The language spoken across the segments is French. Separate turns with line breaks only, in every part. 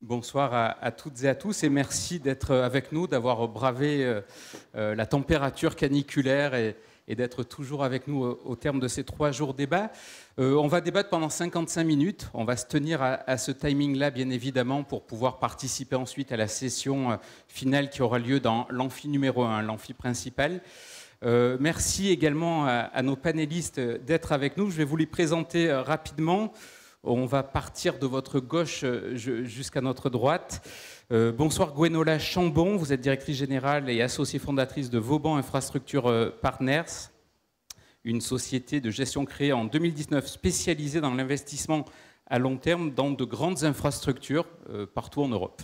Bonsoir à toutes et à tous et merci d'être avec nous, d'avoir bravé la température caniculaire et d'être toujours avec nous au terme de ces 3 jours débat. On va débattre pendant 55 minutes. On va se tenir à ce timing-là, bien évidemment, pour pouvoir participer ensuite à la session finale qui aura lieu dans l'amphi numéro 1, l'amphi principal. Merci également à nos panélistes d'être avec nous. Je vais vous les présenter rapidement. On va partir de votre gauche jusqu'à notre droite. Bonsoir Gwenola Chambon, vous êtes directrice générale et associée fondatrice de Vauban Infrastructure Partners, une société de gestion créée en 2019 spécialisée dans l'investissement à long terme dans de grandes infrastructures partout en Europe.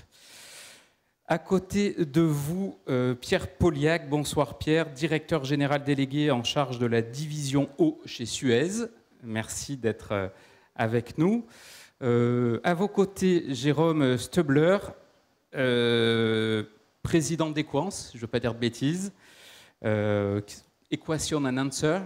À côté de vous, Pierre Poliac. Bonsoir Pierre, directeur général délégué en charge de la division eau chez Suez. Merci d'être avec nous. À vos côtés, Jérôme Stubler, président d'Equance, je ne veux pas dire de bêtises, Equation and Answer,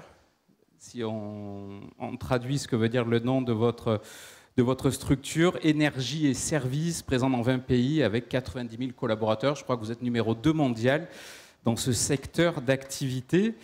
si on traduit ce que veut dire le nom de votre structure, énergie et services présents dans 20 pays avec 90 000 collaborateurs. Je crois que vous êtes numéro 2 mondial dans ce secteur d'activité.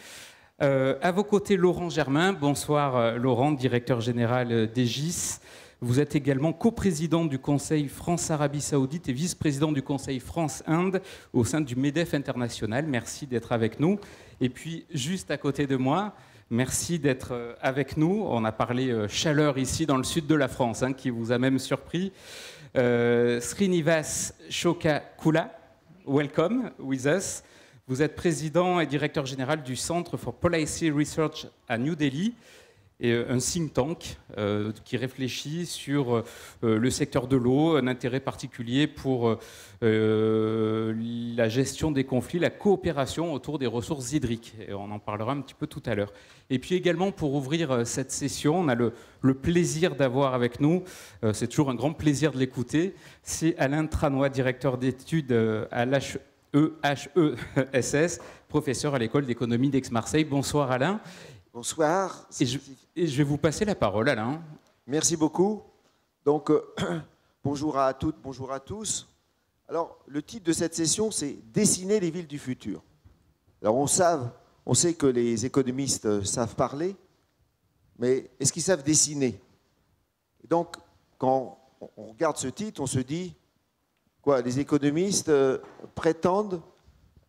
À vos côtés, Laurent Germain. Bonsoir Laurent, directeur général d'Egis. Vous êtes également coprésident du Conseil France-Arabie Saoudite et vice-président du Conseil France-Inde au sein du MEDEF International. Merci d'être avec nous. Et puis, juste à côté de moi, merci d'être avec nous. On a parlé chaleur ici dans le sud de la France, qui vous a même surpris. Srinivas Shokakula, welcome with us. Vous êtes président et directeur général du Centre for Policy Research à New Delhi, et un think tank qui réfléchit sur le secteur de l'eau, un intérêt particulier pour la gestion des conflits, la coopération autour des ressources hydriques. Et on en parlera un petit peu tout à l'heure. Et puis également, pour ouvrir cette session, on a le plaisir d'avoir avec nous, c'est toujours un grand plaisir de l'écouter, c'est Alain Tranois, directeur d'études à l'EHESS, professeur à l'école d'économie d'Aix-Marseille. Bonsoir Alain.
Bonsoir.
Et je vais vous passer la parole, Alain.
Merci beaucoup. Donc, bonjour à toutes, bonjour à tous. Alors, le titre de cette session, c'est « Dessiner les villes du futur ». Alors, on sait que les économistes savent parler, mais est-ce qu'ils savent dessiner? Et donc, quand on regarde ce titre, on se dit, quoi, les économistes prétendent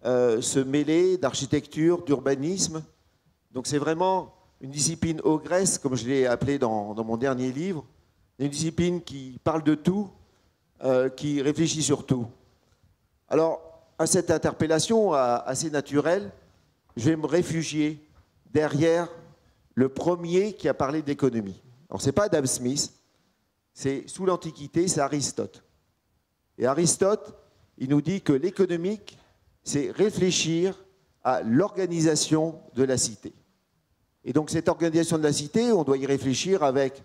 se mêler d'architecture, d'urbanisme. Donc c'est vraiment une discipline ogresse, comme je l'ai appelé dans mon dernier livre, une discipline qui parle de tout, qui réfléchit sur tout. Alors, à cette interpellation assez naturelle, je vais me réfugier derrière le premier qui a parlé d'économie. Alors ce n'est pas Adam Smith, c'est sous l'Antiquité, c'est Aristote. Et Aristote, il nous dit que l'économique, c'est réfléchir à l'organisation de la cité. Et donc cette organisation de la cité, on doit y réfléchir avec,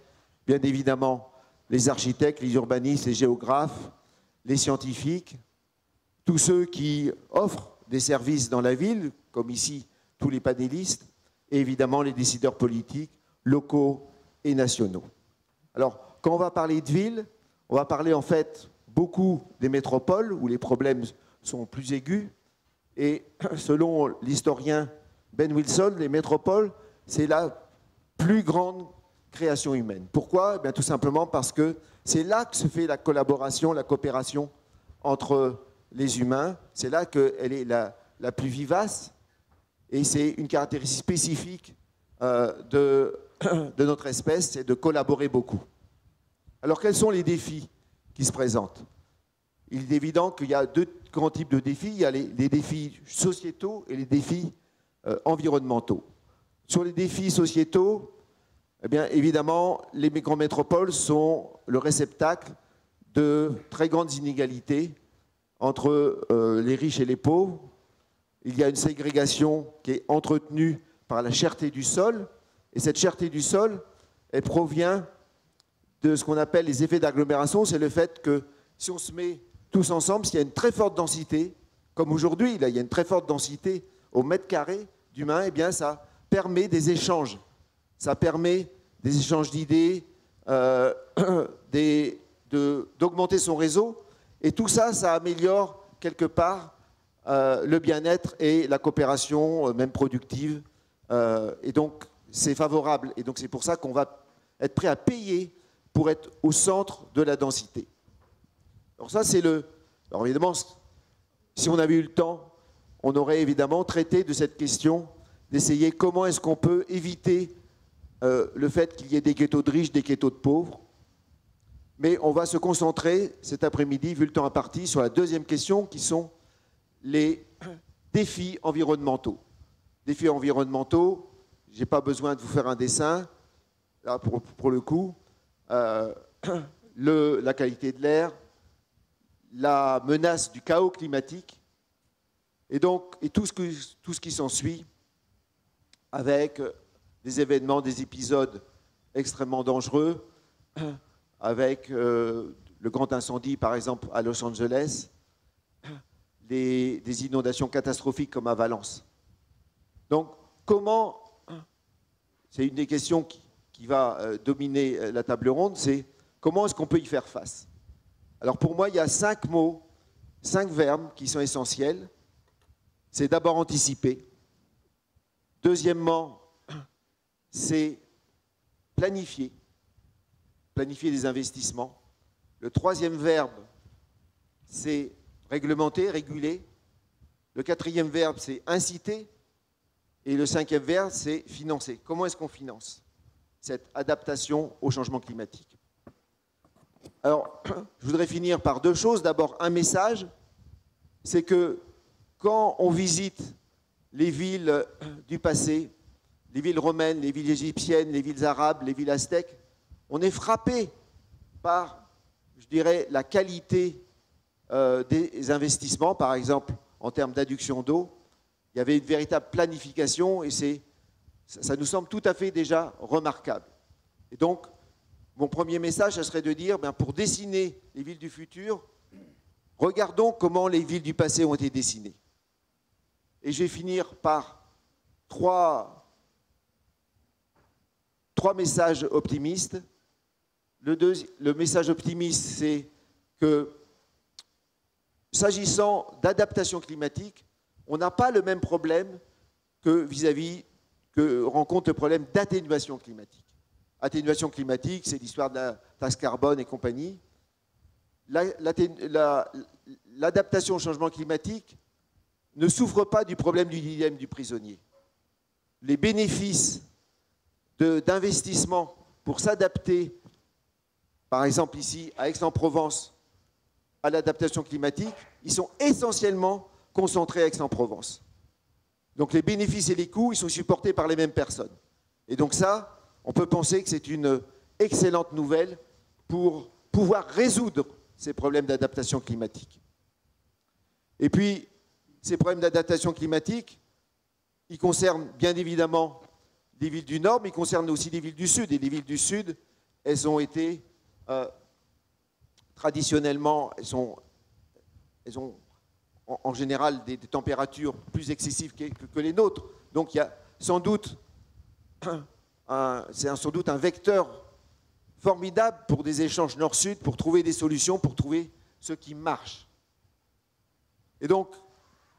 bien évidemment, les architectes, les urbanistes, les géographes, les scientifiques, tous ceux qui offrent des services dans la ville, comme ici tous les panélistes, et évidemment les décideurs politiques, locaux et nationaux. Alors, quand on va parler de ville, on va parler en fait beaucoup des métropoles, où les problèmes sont plus aigus. Et selon l'historien Ben Wilson, les métropoles, c'est la plus grande création humaine. Pourquoi? Eh bien, tout simplement parce que c'est là que se fait la collaboration, la coopération entre les humains. C'est là qu'elle est la plus vivace. Et c'est une caractéristique spécifique de notre espèce, c'est de collaborer beaucoup. Alors, quels sont les défis qui se présentent? Il est évident qu'il y a 2 grands types de défis. Il y a les défis sociétaux et les défis environnementaux. Sur les défis sociétaux, eh bien, évidemment, les grandes métropoles sont le réceptacle de très grandes inégalités entre les riches et les pauvres. Il y a une ségrégation qui est entretenue par la cherté du sol. Et cette cherté du sol, elle provient de ce qu'on appelle les effets d'agglomération. C'est le fait que si on se met tous ensemble, s'il y a une très forte densité, comme aujourd'hui, là, il y a une très forte densité au mètre carré d'humains, eh bien, ça permet des échanges. Ça permet des échanges d'idées, d'augmenter son réseau. Et tout ça, ça améliore quelque part le bien-être et la coopération, même productive. Et donc, c'est favorable. Et donc, c'est pour ça qu'on va être prêt à payer pour être au centre de la densité. Alors ça, c'est le... Alors évidemment, si on avait eu le temps, on aurait évidemment traité de cette question, d'essayer comment est-ce qu'on peut éviter le fait qu'il y ait des ghettos de riches, des ghettos de pauvres. Mais on va se concentrer cet après-midi, vu le temps imparti, sur la deuxième question, qui sont les défis environnementaux. Défis environnementaux, je n'ai pas besoin de vous faire un dessin, là pour le coup. La qualité de l'air, la menace du chaos climatique, et tout ce qui s'ensuit, avec des événements, des épisodes extrêmement dangereux, avec le grand incendie, par exemple, à Los Angeles, des inondations catastrophiques comme à Valence. Donc, comment, c'est une des questions qui va dominer la table ronde, c'est comment est-ce qu'on peut y faire face? Alors pour moi, il y a 5 mots, 5 verbes qui sont essentiels. C'est d'abord anticiper. Deuxièmement, c'est planifier. Planifier des investissements. Le troisième verbe, c'est réglementer, réguler. Le quatrième verbe, c'est inciter. Et le cinquième verbe, c'est financer. Comment est-ce qu'on finance cette adaptation au changement climatique? Alors, je voudrais finir par 2 choses. D'abord, un message, c'est que quand on visite les villes du passé, les villes romaines, les villes égyptiennes, les villes arabes, les villes aztèques, on est frappé par, je dirais, la qualité des investissements, par exemple, en termes d'adduction d'eau. Il y avait une véritable planification et ça nous semble tout à fait déjà remarquable. Et donc, mon premier message, ça serait de dire, pour dessiner les villes du futur, regardons comment les villes du passé ont été dessinées. Et je vais finir par trois messages optimistes. Le message optimiste, c'est que, s'agissant d'adaptation climatique, on n'a pas le même problème que que rencontre le problème d'atténuation climatique. Atténuation climatique, c'est l'histoire de la taxe carbone et compagnie. L'adaptation au changement climatique ne souffre pas du problème du dilemme du prisonnier. Les bénéfices d'investissement pour s'adapter, par exemple ici à Aix-en-Provence, à l'adaptation climatique, ils sont essentiellement concentrés à Aix-en-Provence. Donc les bénéfices et les coûts, ils sont supportés par les mêmes personnes. Et donc ça, on peut penser que c'est une excellente nouvelle pour pouvoir résoudre ces problèmes d'adaptation climatique. Et puis, ces problèmes d'adaptation climatique, ils concernent bien évidemment les villes du Nord, mais ils concernent aussi les villes du Sud. Et les villes du Sud, elles ont été traditionnellement, elles ont en général des températures plus excessives que les nôtres. Donc il y a sans doute sans doute un vecteur formidable pour des échanges nord-sud, pour trouver des solutions, pour trouver ce qui marche. Et donc,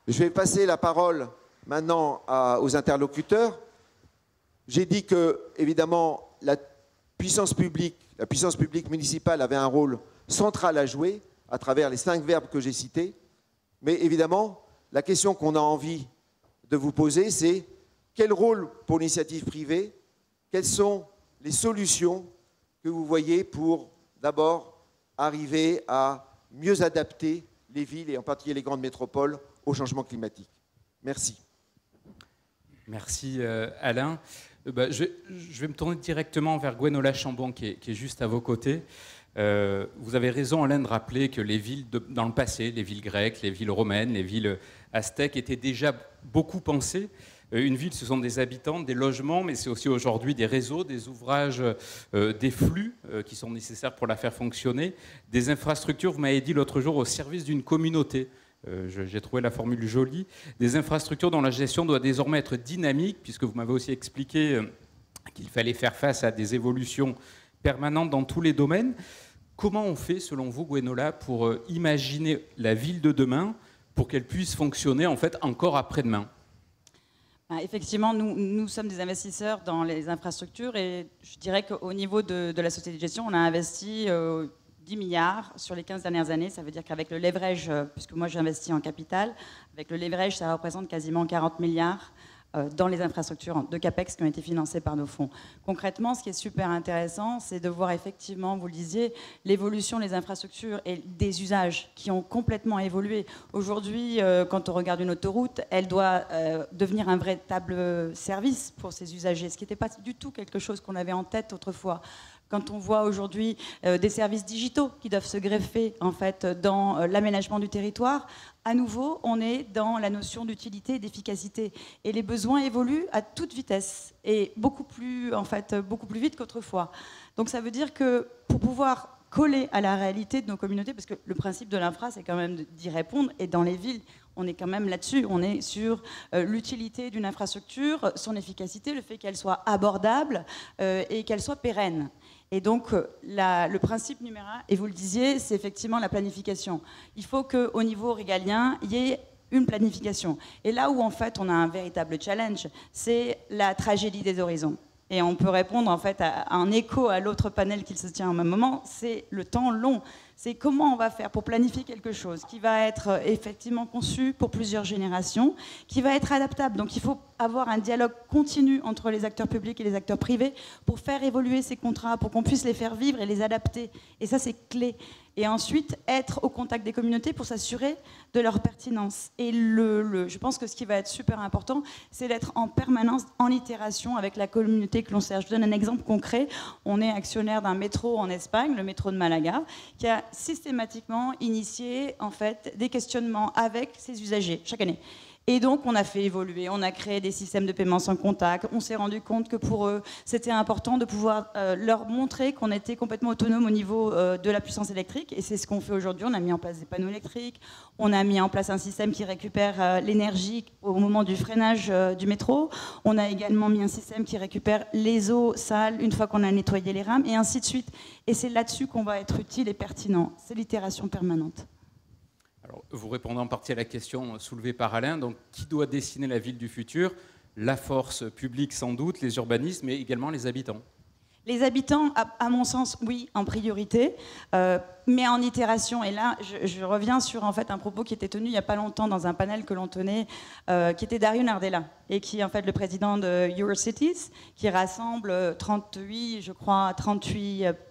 je vais passer la parole maintenant aux interlocuteurs. J'ai dit que, évidemment, la puissance publique municipale avait un rôle central à jouer à travers les 5 verbes que j'ai cités. Mais évidemment, la question qu'on a envie de vous poser, c'est quel rôle pour l'initiative privée? Quelles sont les solutions que vous voyez pour, d'abord, arriver à mieux adapter les villes, et en particulier les grandes métropoles, au changement climatique? Merci.
Merci Alain. Je vais me tourner directement vers Gwenola Chambon, qui est juste à vos côtés. Vous avez raison, Alain, de rappeler que les villes dans le passé, les villes grecques, les villes romaines, les villes aztèques étaient déjà beaucoup pensées. Une ville, ce sont des habitants, des logements, mais c'est aussi aujourd'hui des réseaux, des ouvrages, des flux qui sont nécessaires pour la faire fonctionner, des infrastructures, vous m'avez dit l'autre jour, au service d'une communauté. J'ai trouvé la formule jolie. Des infrastructures dont la gestion doit désormais être dynamique, puisque vous m'avez aussi expliqué qu'il fallait faire face à des évolutions permanentes dans tous les domaines. Comment on fait, selon vous, Gwenola, pour imaginer la ville de demain pour qu'elle puisse fonctionner en fait encore après-demain?
Effectivement, nous sommes des investisseurs dans les infrastructures et je dirais qu'au niveau de la société de gestion, on a investi 10 milliards sur les 15 dernières années. Ça veut dire qu'avec le leverage, puisque moi j'ai investi en capital, avec le leverage, ça représente quasiment 40 milliards dans les infrastructures de CAPEX qui ont été financées par nos fonds. Concrètement, ce qui est super intéressant, c'est de voir effectivement, vous le disiez, l'évolution des infrastructures et des usages qui ont complètement évolué. Aujourd'hui, quand on regarde une autoroute, elle doit devenir un véritable service pour ses usagers, ce qui n'était pas du tout quelque chose qu'on avait en tête autrefois. Quand on voit aujourd'hui des services digitaux qui doivent se greffer en fait, dans l'aménagement du territoire, à nouveau, on est dans la notion d'utilité et d'efficacité. Et les besoins évoluent à toute vitesse et beaucoup plus vite qu'autrefois. Donc ça veut dire que pour pouvoir coller à la réalité de nos communautés, parce que le principe de l'infra, c'est quand même d'y répondre, et dans les villes, on est quand même là-dessus, on est sur l'utilité d'une infrastructure, son efficacité, le fait qu'elle soit abordable et qu'elle soit pérenne. Et donc, le principe numéro 1, et vous le disiez, c'est effectivement la planification. Il faut qu'au niveau régalien, il y ait une planification. Et là où, en fait, on a un véritable challenge, c'est la tragédie des horizons. Et on peut répondre, en fait, à un écho à l'autre panel qui se tient au même moment, c'est le temps long. C'est comment on va faire pour planifier quelque chose qui va être effectivement conçu pour plusieurs générations, qui va être adaptable. Donc il faut avoir un dialogue continu entre les acteurs publics et les acteurs privés pour faire évoluer ces contrats, pour qu'on puisse les faire vivre et les adapter. Et ça, c'est clé. Et ensuite, être au contact des communautés pour s'assurer de leur pertinence. Et je pense que ce qui va être super important, c'est d'être en permanence en itération avec la communauté que l'on sert. Je donne un exemple concret. On est actionnaire d'un métro en Espagne, le métro de Malaga, qui a systématiquement initié en fait, des questionnements avec ses usagers chaque année. Et donc, on a fait évoluer, on a créé des systèmes de paiement sans contact. On s'est rendu compte que pour eux, c'était important de pouvoir leur montrer qu'on était complètement autonome au niveau de la puissance électrique. Et c'est ce qu'on fait aujourd'hui. On a mis en place des panneaux électriques. On a mis en place un système qui récupère l'énergie au moment du freinage du métro. On a également mis un système qui récupère les eaux sales une fois qu'on a nettoyé les rames, et ainsi de suite. Et c'est là-dessus qu'on va être utile et pertinent. C'est l'itération permanente.
Alors, vous répondez en partie à la question soulevée par Alain. Donc, qui doit dessiner la ville du futur? La force publique sans doute, les urbanistes, mais également les habitants.
Les habitants, à mon sens, oui, en priorité, mais en itération. Et là, je reviens sur en fait, un propos qui était tenu il n'y a pas longtemps dans un panel que l'on tenait, qui était Dario Nardella, et qui est en fait le président de Eurocities, qui rassemble 38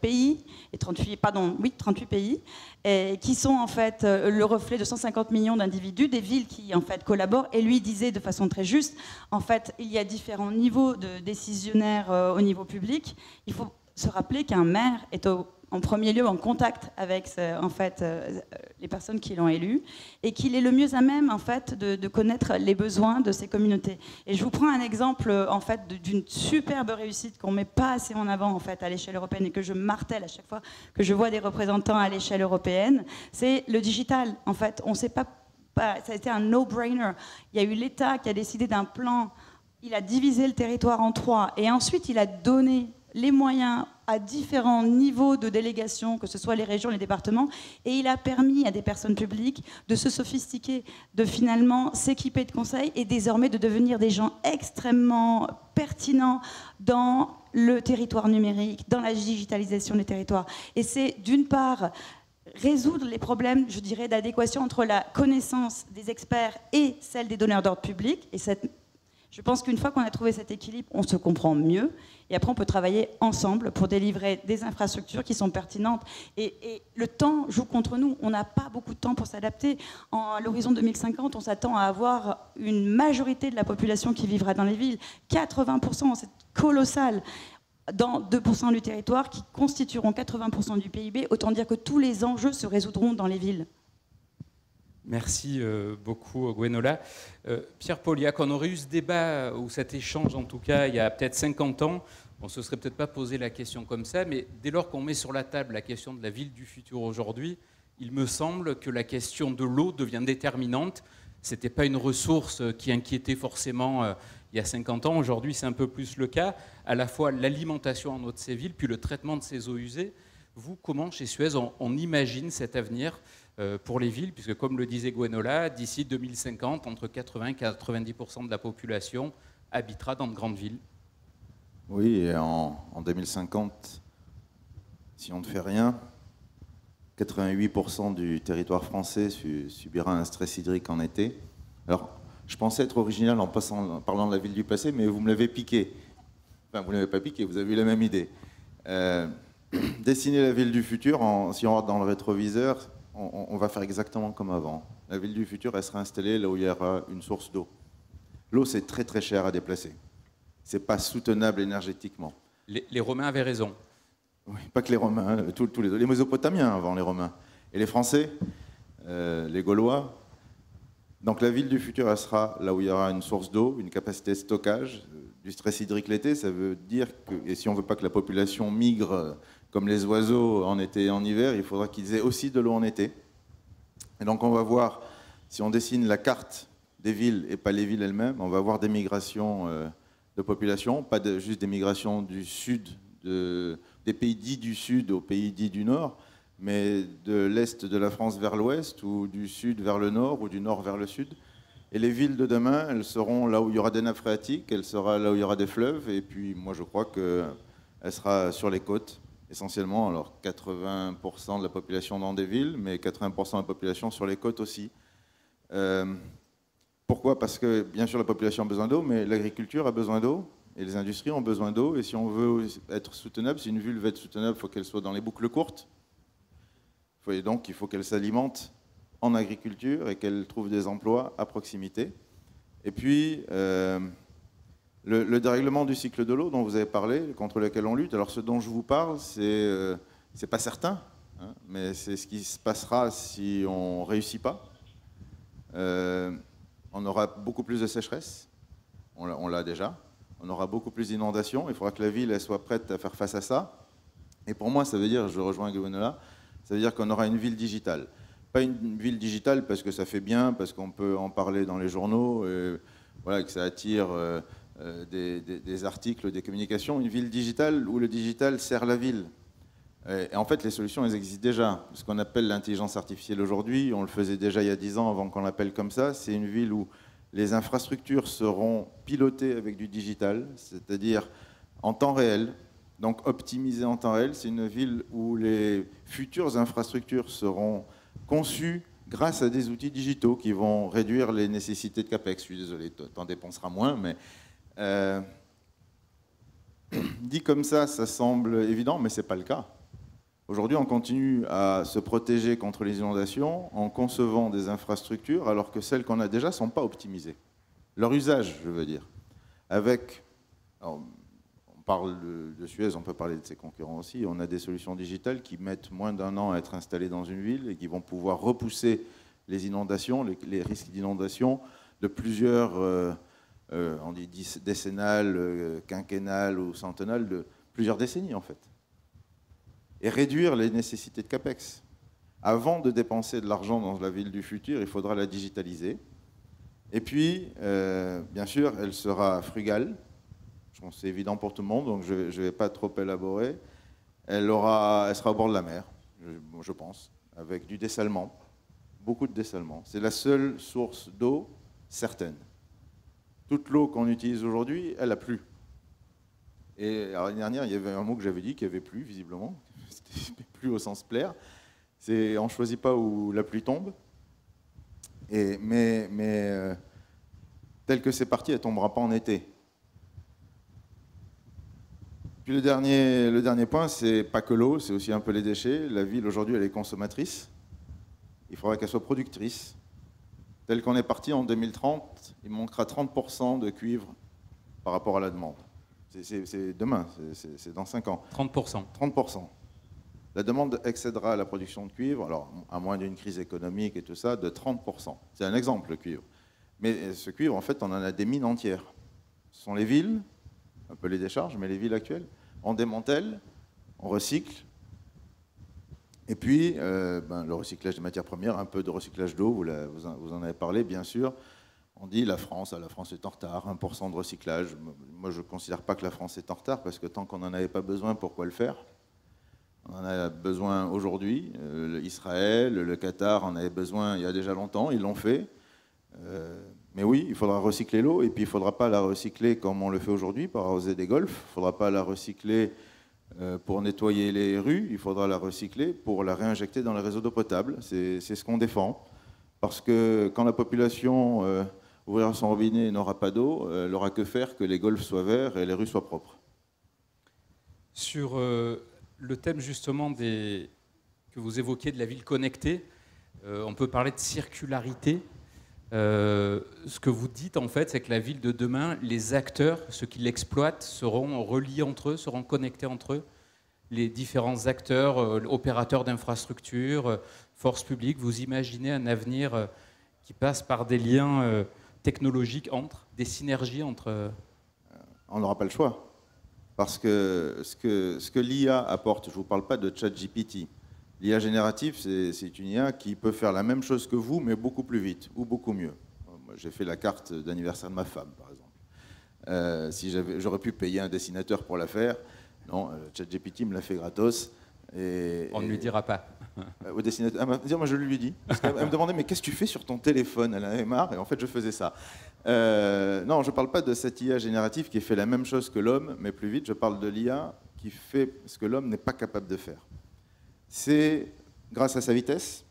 pays, 38 pays, et qui sont en fait le reflet de 150 millions d'individus, des villes qui en fait collaborent. Et lui disait de façon très juste, en fait, il y a différents niveaux de décisionnaires au niveau public. Il faut se rappeler qu'un maire est en premier lieu en contact avec les personnes qui l'ont élu, et qu'il est le mieux à même en fait, de connaître les besoins de ces communautés. Et je vous prends un exemple en fait, d'une superbe réussite qu'on ne met pas assez en avant en fait, à l'échelle européenne, et que je martèle à chaque fois que je vois des représentants à l'échelle européenne, c'est le digital. En fait, on sait pas, ça a été un no-brainer. Il y a eu l'État qui a décidé d'un plan, il a divisé le territoire en 3, et ensuite il a donné les moyens à différents niveaux de délégation, que ce soit les régions, les départements, et il a permis à des personnes publiques de se sophistiquer, de finalement s'équiper de conseils et désormais de devenir des gens extrêmement pertinents dans le territoire numérique, dans la digitalisation des territoires. Et c'est d'une part résoudre les problèmes, je dirais, d'adéquation entre la connaissance des experts et celle des donneurs d'ordre public. Et je pense qu'une fois qu'on a trouvé cet équilibre, on se comprend mieux. Et après, on peut travailler ensemble pour délivrer des infrastructures qui sont pertinentes. Et le temps joue contre nous. On n'a pas beaucoup de temps pour s'adapter. À l'horizon 2050, on s'attend à avoir une majorité de la population qui vivra dans les villes. 80%, c'est colossal. Dans 2% du territoire, qui constitueront 80% du PIB. Autant dire que tous les enjeux se résoudront dans les villes.
Merci beaucoup, Gwenola. Pierre Polyack, on aurait eu ce débat, ou cet échange en tout cas, il y a peut-être 50 ans. On ne se serait peut-être pas posé la question comme ça, mais dès lors qu'on met sur la table la question de la ville du futur aujourd'hui, il me semble que la question de l'eau devient déterminante. Ce n'était pas une ressource qui inquiétait forcément il y a 50 ans. Aujourd'hui, c'est un peu plus le cas. À la fois l'alimentation en eau de ces villes, puis le traitement de ces eaux usées. vous, comment chez Suez on imagine cet avenir pour les villes, puisque comme le disait Gwenola, d'ici 2050, entre 80 et 90% de la population habitera dans de grandes villes.
Oui, et en 2050, si on ne fait rien, 88% du territoire français subira un stress hydrique en été. Alors, je pensais être original en parlant de la ville du passé, mais vous me l'avez piqué. Enfin, vous ne l'avez pas piqué, vous avez eu la même idée. Dessiner la ville du futur, si on regarde dans le rétroviseur, on va faire exactement comme avant. La ville du futur, elle sera installée là où il y aura une source d'eau. L'eau, c'est très très cher à déplacer. Ce n'est pas soutenable énergétiquement.
Les Romains avaient raison.
Oui, pas que les Romains, tous les Mésopotamiens avant les Romains. Et les Français, les Gaulois. Donc la ville du futur, elle sera là où il y aura une source d'eau, une capacité de stockage, du stress hydrique l'été. Ça veut dire que, et si on ne veut pas que la population migre comme les oiseaux en été et en hiver, il faudra qu'ils aient aussi de l'eau en été. Et donc on va voir, si on dessine la carte des villes et pas les villes elles-mêmes, on va voir des migrations de population, pas juste des migrations du sud, des pays dits du sud aux pays dits du nord, mais de l'est de la France vers l'ouest, ou du sud vers le nord, ou du nord vers le sud. Et les villes de demain, elles seront là où il y aura des nappes phréatiques, elles seront là où il y aura des fleuves, et puis moi je crois qu'elle sera sur les côtes, essentiellement. Alors 80% de la population dans des villes, mais 80% de la population sur les côtes aussi. Pourquoi ? Parce que bien sûr la population a besoin d'eau, mais l'agriculture a besoin d'eau, et les industries ont besoin d'eau, et si on veut être soutenable, si une ville veut être soutenable, il faut qu'elle soit dans les boucles courtes. Et donc il faut qu'elle s'alimente en agriculture et qu'elle trouve des emplois à proximité. Et puis, le dérèglement du cycle de l'eau dont vous avez parlé, contre lequel on lutte, alors ce dont je vous parle, c'est pas certain, hein, mais c'est ce qui se passera si on ne réussit pas. On aura beaucoup plus de sécheresse, on l'a déjà. On aura beaucoup plus d'inondations. Il faudra que la ville elle soit prête à faire face à ça. Et pour moi, ça veut dire, je rejoins Gwenola, ça veut dire qu'on aura une ville digitale. Pas une ville digitale parce que ça fait bien, parce qu'on peut en parler dans les journaux, voilà, que ça attire des articles, des communications. Une ville digitale où le digital sert la ville. Et en fait, les solutions, elles existent déjà. Ce qu'on appelle l'intelligence artificielle aujourd'hui, on le faisait déjà il y a 10 ans avant qu'on l'appelle comme ça. C'est une ville où les infrastructures seront pilotées avec du digital, c'est-à-dire en temps réel, donc optimisées en temps réel. C'est une ville où les futures infrastructures seront conçues grâce à des outils digitaux qui vont réduire les nécessités de CAPEX. Je suis désolé, tu en dépenseras moins, mais dit comme ça semble évident, mais ce n'est pas le cas. Aujourd'hui, on continue à se protéger contre les inondations en concevant des infrastructures alors que celles qu'on a déjà ne sont pas optimisées. Leur usage, je veux dire. Alors, on parle de Suez, on peut parler de ses concurrents aussi. On a des solutions digitales qui mettent moins d'1 an à être installées dans une ville et qui vont pouvoir repousser les inondations, les risques d'inondation de plusieurs, on dit décennales, quinquennales ou centennales, de plusieurs décennies en fait. Et réduire les nécessités de CAPEX. Avant de dépenser de l'argent dans la ville du futur, il faudra la digitaliser. Et puis, bien sûr, elle sera frugale. Je pense que c'est évident pour tout le monde, donc je ne vais pas trop élaborer. Elle sera au bord de la mer, je pense, avec du dessalement, beaucoup de dessalement. C'est la seule source d'eau certaine. Toute l'eau qu'on utilise aujourd'hui, elle a plu. Et l'année dernière, il y avait un mot que j'avais dit qu'il n'y avait plus, visiblement. C'était plus au sens plaire. On ne choisit pas où la pluie tombe. Mais tel que c'est parti, elle ne tombera pas en été. Puis le dernier point, c'est pas que l'eau, c'est aussi un peu les déchets. La ville, aujourd'hui, elle est consommatrice. Il faudra qu'elle soit productrice. Tel qu'on est parti en 2030, il manquera 30% de cuivre par rapport à la demande. C'est demain, c'est dans 5 ans.
30%.
30%. La demande excédera la production de cuivre, alors à moins d'une crise économique et tout ça, de 30%. C'est un exemple, le cuivre. Mais ce cuivre, en fait, on en a des mines entières. Ce sont les villes, un peu les décharges, mais les villes actuelles. On démantèle, on recycle. Et puis, le recyclage des matières premières, un peu de recyclage d'eau, vous en avez parlé, bien sûr. On dit la France est en retard, 1% de recyclage. Moi, je ne considère pas que la France est en retard, parce que tant qu'on n'en avait pas besoin, pourquoi le faire ? On en a besoin aujourd'hui. Israël, le Qatar en avait besoin il y a déjà longtemps, ils l'ont fait. Mais oui, il faudra recycler l'eau, et puis il ne faudra pas la recycler comme on le fait aujourd'hui, pour arroser des golfs. Il ne faudra pas la recycler pour nettoyer les rues, il faudra la recycler pour la réinjecter dans les réseaux d'eau potable. C'est ce qu'on défend. Parce que quand la population ouvrira son robinet et n'aura pas d'eau, elle n'aura que faire que les golfs soient verts et les rues soient propres.
Sur le thème justement que vous évoquiez de la ville connectée, on peut parler de circularité. Ce que vous dites en fait, c'est que la ville de demain, les acteurs, ceux qui l'exploitent, seront reliés entre eux, seront connectés entre eux. Les différents acteurs, opérateurs d'infrastructures, forces publiques, vous imaginez un avenir qui passe par des liens technologiques des synergies entre...
On n'aura pas le choix. Parce que ce que l'IA apporte, je ne vous parle pas de ChatGPT. L'IA générative, c'est une IA qui peut faire la même chose que vous, mais beaucoup plus vite, ou beaucoup mieux. Moi, j'ai fait la carte d'anniversaire de ma femme, par exemple. Si j'aurais pu payer un dessinateur pour la faire, non, ChatGPT me l'a fait gratos.
On ne lui dira pas.
Au dessinateur, moi je lui dis. Parce qu'elle me demandait, mais qu'est-ce que tu fais sur ton téléphone? Elle en avait marre, et en fait je faisais ça. Non, je ne parle pas de cette IA générative qui fait la même chose que l'homme, mais plus vite. Je parle de l'IA qui fait ce que l'homme n'est pas capable de faire. C'est grâce à sa vitesse,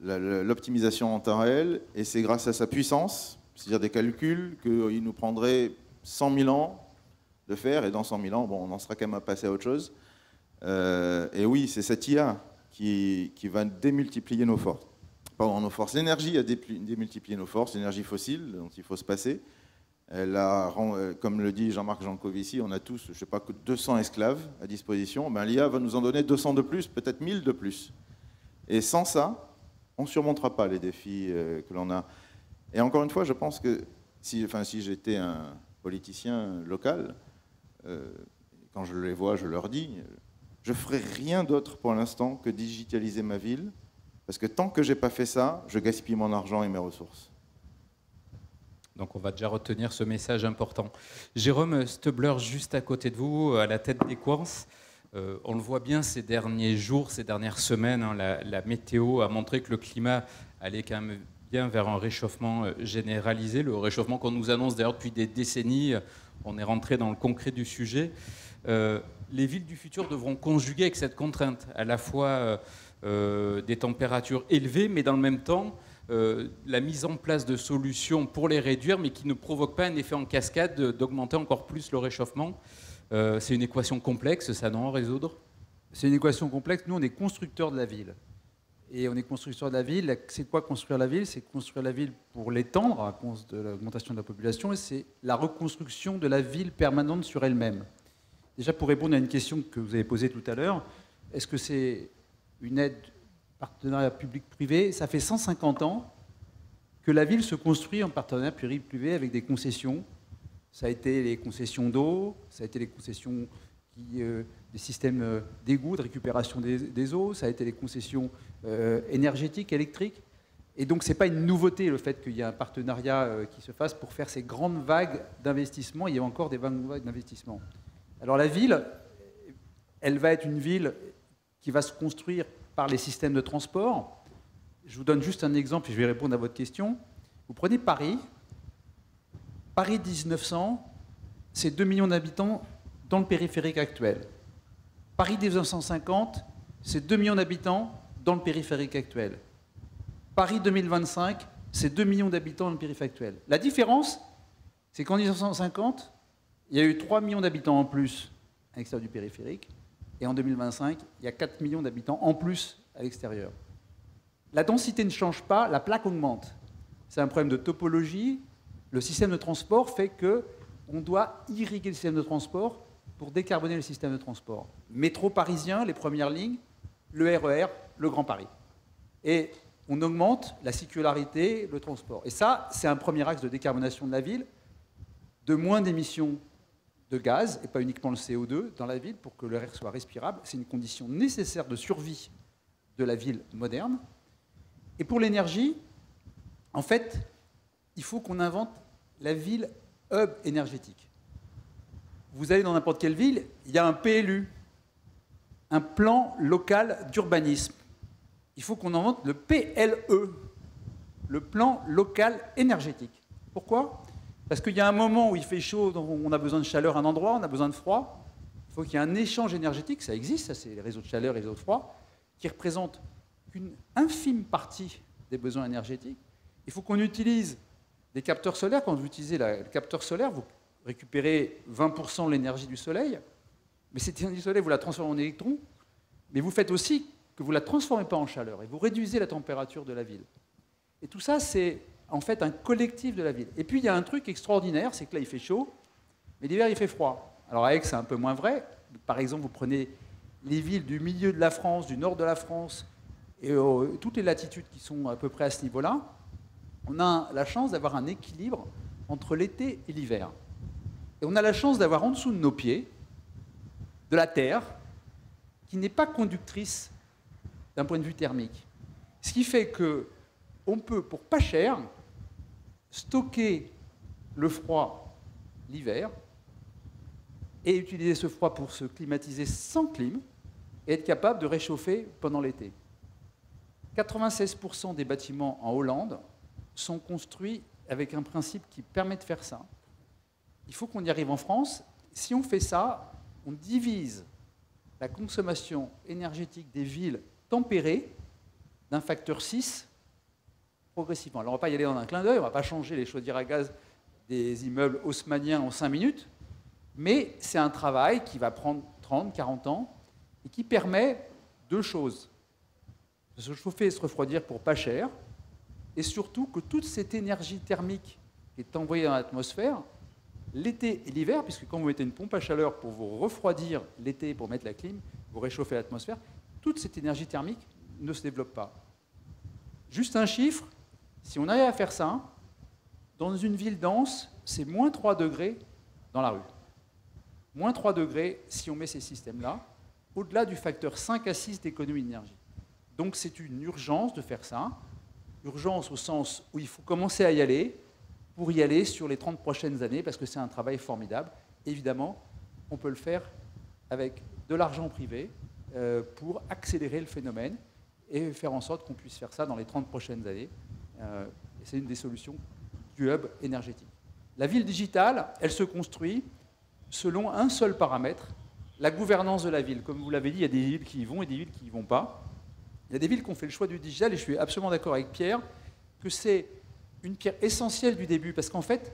l'optimisation en temps réel, et c'est grâce à sa puissance, c'est-à-dire des calculs qu'il nous prendrait 100 000 ans de faire, et dans 100 000 ans, bon, on en sera quand même à passer à autre chose. Et oui, c'est cette IA qui va démultiplier nos forces. Pardon, nos forces. L'énergie a démultiplié nos forces, l'énergie fossile dont il faut se passer. Comme le dit Jean-Marc Jancovici, on a tous, je ne sais pas, 200 esclaves à disposition. Ben, l'IA va nous en donner 200 de plus, peut-être 1000 de plus. Et sans ça, on ne surmontera pas les défis que l'on a. Et encore une fois, je pense que si j'étais un politicien local, quand je les vois, je leur dis, je ne ferai rien d'autre pour l'instant que digitaliser ma ville, parce que tant que je n'ai pas fait ça, je gaspille mon argent et mes ressources.
Donc on va déjà retenir ce message important. Jérôme Stebler, juste à côté de vous, à la tête d'Equans, on le voit bien ces derniers jours, ces dernières semaines, hein, la météo a montré que le climat allait quand même bien vers un réchauffement généralisé, le réchauffement qu'on nous annonce d'ailleurs depuis des décennies. On est rentré dans le concret du sujet. Les villes du futur devront conjuguer avec cette contrainte, à la fois des températures élevées, mais dans le même temps, la mise en place de solutions pour les réduire, mais qui ne provoquent pas un effet en cascade d'augmenter encore plus le réchauffement. C'est une équation complexe, ça, non, à résoudre?
C'est une équation complexe. Nous, on est constructeurs de la ville. Et on est constructeurs de la ville. C'est quoi construire la ville? C'est construire la ville pour l'étendre à cause de l'augmentation de la population, et c'est la reconstruction de la ville permanente sur elle-même. Déjà, pour répondre à une question que vous avez posée tout à l'heure, est-ce que c'est une aide partenariat public-privé? Ça fait 150 ans que la ville se construit en partenariat public-privé avec des concessions. Ça a été les concessions d'eau, ça a été les concessions des systèmes d'égouts, de récupération des eaux, ça a été les concessions énergétiques, électriques. Et donc, ce n'est pas une nouveauté le fait qu'il y ait un partenariat qui se fasse pour faire ces grandes vagues d'investissement. Il y a encore des vagues d'investissement. Alors la ville, elle va être une ville qui va se construire par les systèmes de transport. Je vous donne juste un exemple et je vais répondre à votre question. Vous prenez Paris. Paris 1900, c'est 2 millions d'habitants dans le périphérique actuel. Paris 1950, c'est 2 millions d'habitants dans le périphérique actuel. Paris 2025, c'est 2 millions d'habitants dans le périphérique actuel. La différence, c'est qu'en 1950, il y a eu 3 millions d'habitants en plus à l'extérieur du périphérique. Et en 2025, il y a 4 millions d'habitants en plus à l'extérieur. La densité ne change pas, la plaque augmente. C'est un problème de topologie. Le système de transport fait qu'on doit irriguer le système de transport pour décarboner le système de transport. Métro parisien, les premières lignes, le RER, le Grand Paris. Et on augmente la circularité, le transport. Et ça, c'est un premier axe de décarbonation de la ville, de moins d'émissions de gaz, et pas uniquement le CO2, dans la ville, pour que l'air soit respirable. C'est une condition nécessaire de survie de la ville moderne. Et pour l'énergie, en fait, il faut qu'on invente la ville hub énergétique. Vous allez dans n'importe quelle ville, il y a un PLU. un plan local d'urbanisme. Il faut qu'on invente le PLE, le plan local énergétique. Pourquoi? Parce qu'il y a un moment où il fait chaud, on a besoin de chaleur à un endroit, on a besoin de froid. Il faut qu'il y ait un échange énergétique, ça existe, ça c'est les réseaux de chaleur et les réseaux de froid, qui représentent une infime partie des besoins énergétiques. Il faut qu'on utilise des capteurs solaires. Quand vous utilisez le capteur solaire, vous récupérez 20% de l'énergie du soleil, mais cette énergie du soleil, vous la transformez en électrons, mais vous faites aussi que vous ne la transformez pas en chaleur, et vous réduisez la température de la ville. Et tout ça, c'est en fait un collectif de la ville. Et puis il y a un truc extraordinaire, c'est que là il fait chaud, mais l'hiver il fait froid. Alors à Aix c'est un peu moins vrai. Par exemple, vous prenez les villes du milieu de la France, du nord de la France, et toutes les latitudes qui sont à peu près à ce niveau-là, on a la chance d'avoir un équilibre entre l'été et l'hiver. Et on a la chance d'avoir en dessous de nos pieds de la Terre qui n'est pas conductrice d'un point de vue thermique. Ce qui fait qu'on peut, pour pas cher, stocker le froid l'hiver et utiliser ce froid pour se climatiser sans clim et être capable de réchauffer pendant l'été. 96% des bâtiments en Hollande sont construits avec un principe qui permet de faire ça. Il faut qu'on y arrive en France. Si on fait ça, on divise la consommation énergétique des villes tempérées d'un facteur 6 progressivement. Alors on ne va pas y aller dans un clin d'œil, on ne va pas changer les chaudières à gaz des immeubles haussmanniens en 5 minutes, mais c'est un travail qui va prendre 30, 40 ans et qui permet deux choses. Se chauffer et se refroidir pour pas cher, et surtout que toute cette énergie thermique qui est envoyée dans l'atmosphère, l'été et l'hiver, puisque quand vous mettez une pompe à chaleur pour vous refroidir l'été, pour mettre la clim, vous réchauffez l'atmosphère, toute cette énergie thermique ne se développe pas. Juste un chiffre, si on arrive à faire ça, dans une ville dense, c'est moins 3 degrés dans la rue. Moins 3 degrés si on met ces systèmes-là, au-delà du facteur 5 à 6 d'économie d'énergie. Donc c'est une urgence de faire ça, urgence au sens où il faut commencer à y aller, pour y aller sur les 30 prochaines années, parce que c'est un travail formidable. Évidemment, on peut le faire avec de l'argent privé pour accélérer le phénomène et faire en sorte qu'on puisse faire ça dans les 30 prochaines années. C'est une des solutions du hub énergétique. La ville digitale, elle se construit selon un seul paramètre, la gouvernance de la ville. Comme vous l'avez dit, il y a des villes qui y vont et des villes qui n'y vont pas. Il y a des villes qui ont fait le choix du digital, et je suis absolument d'accord avec Pierre, que c'est une pierre essentielle du début, parce qu'en fait,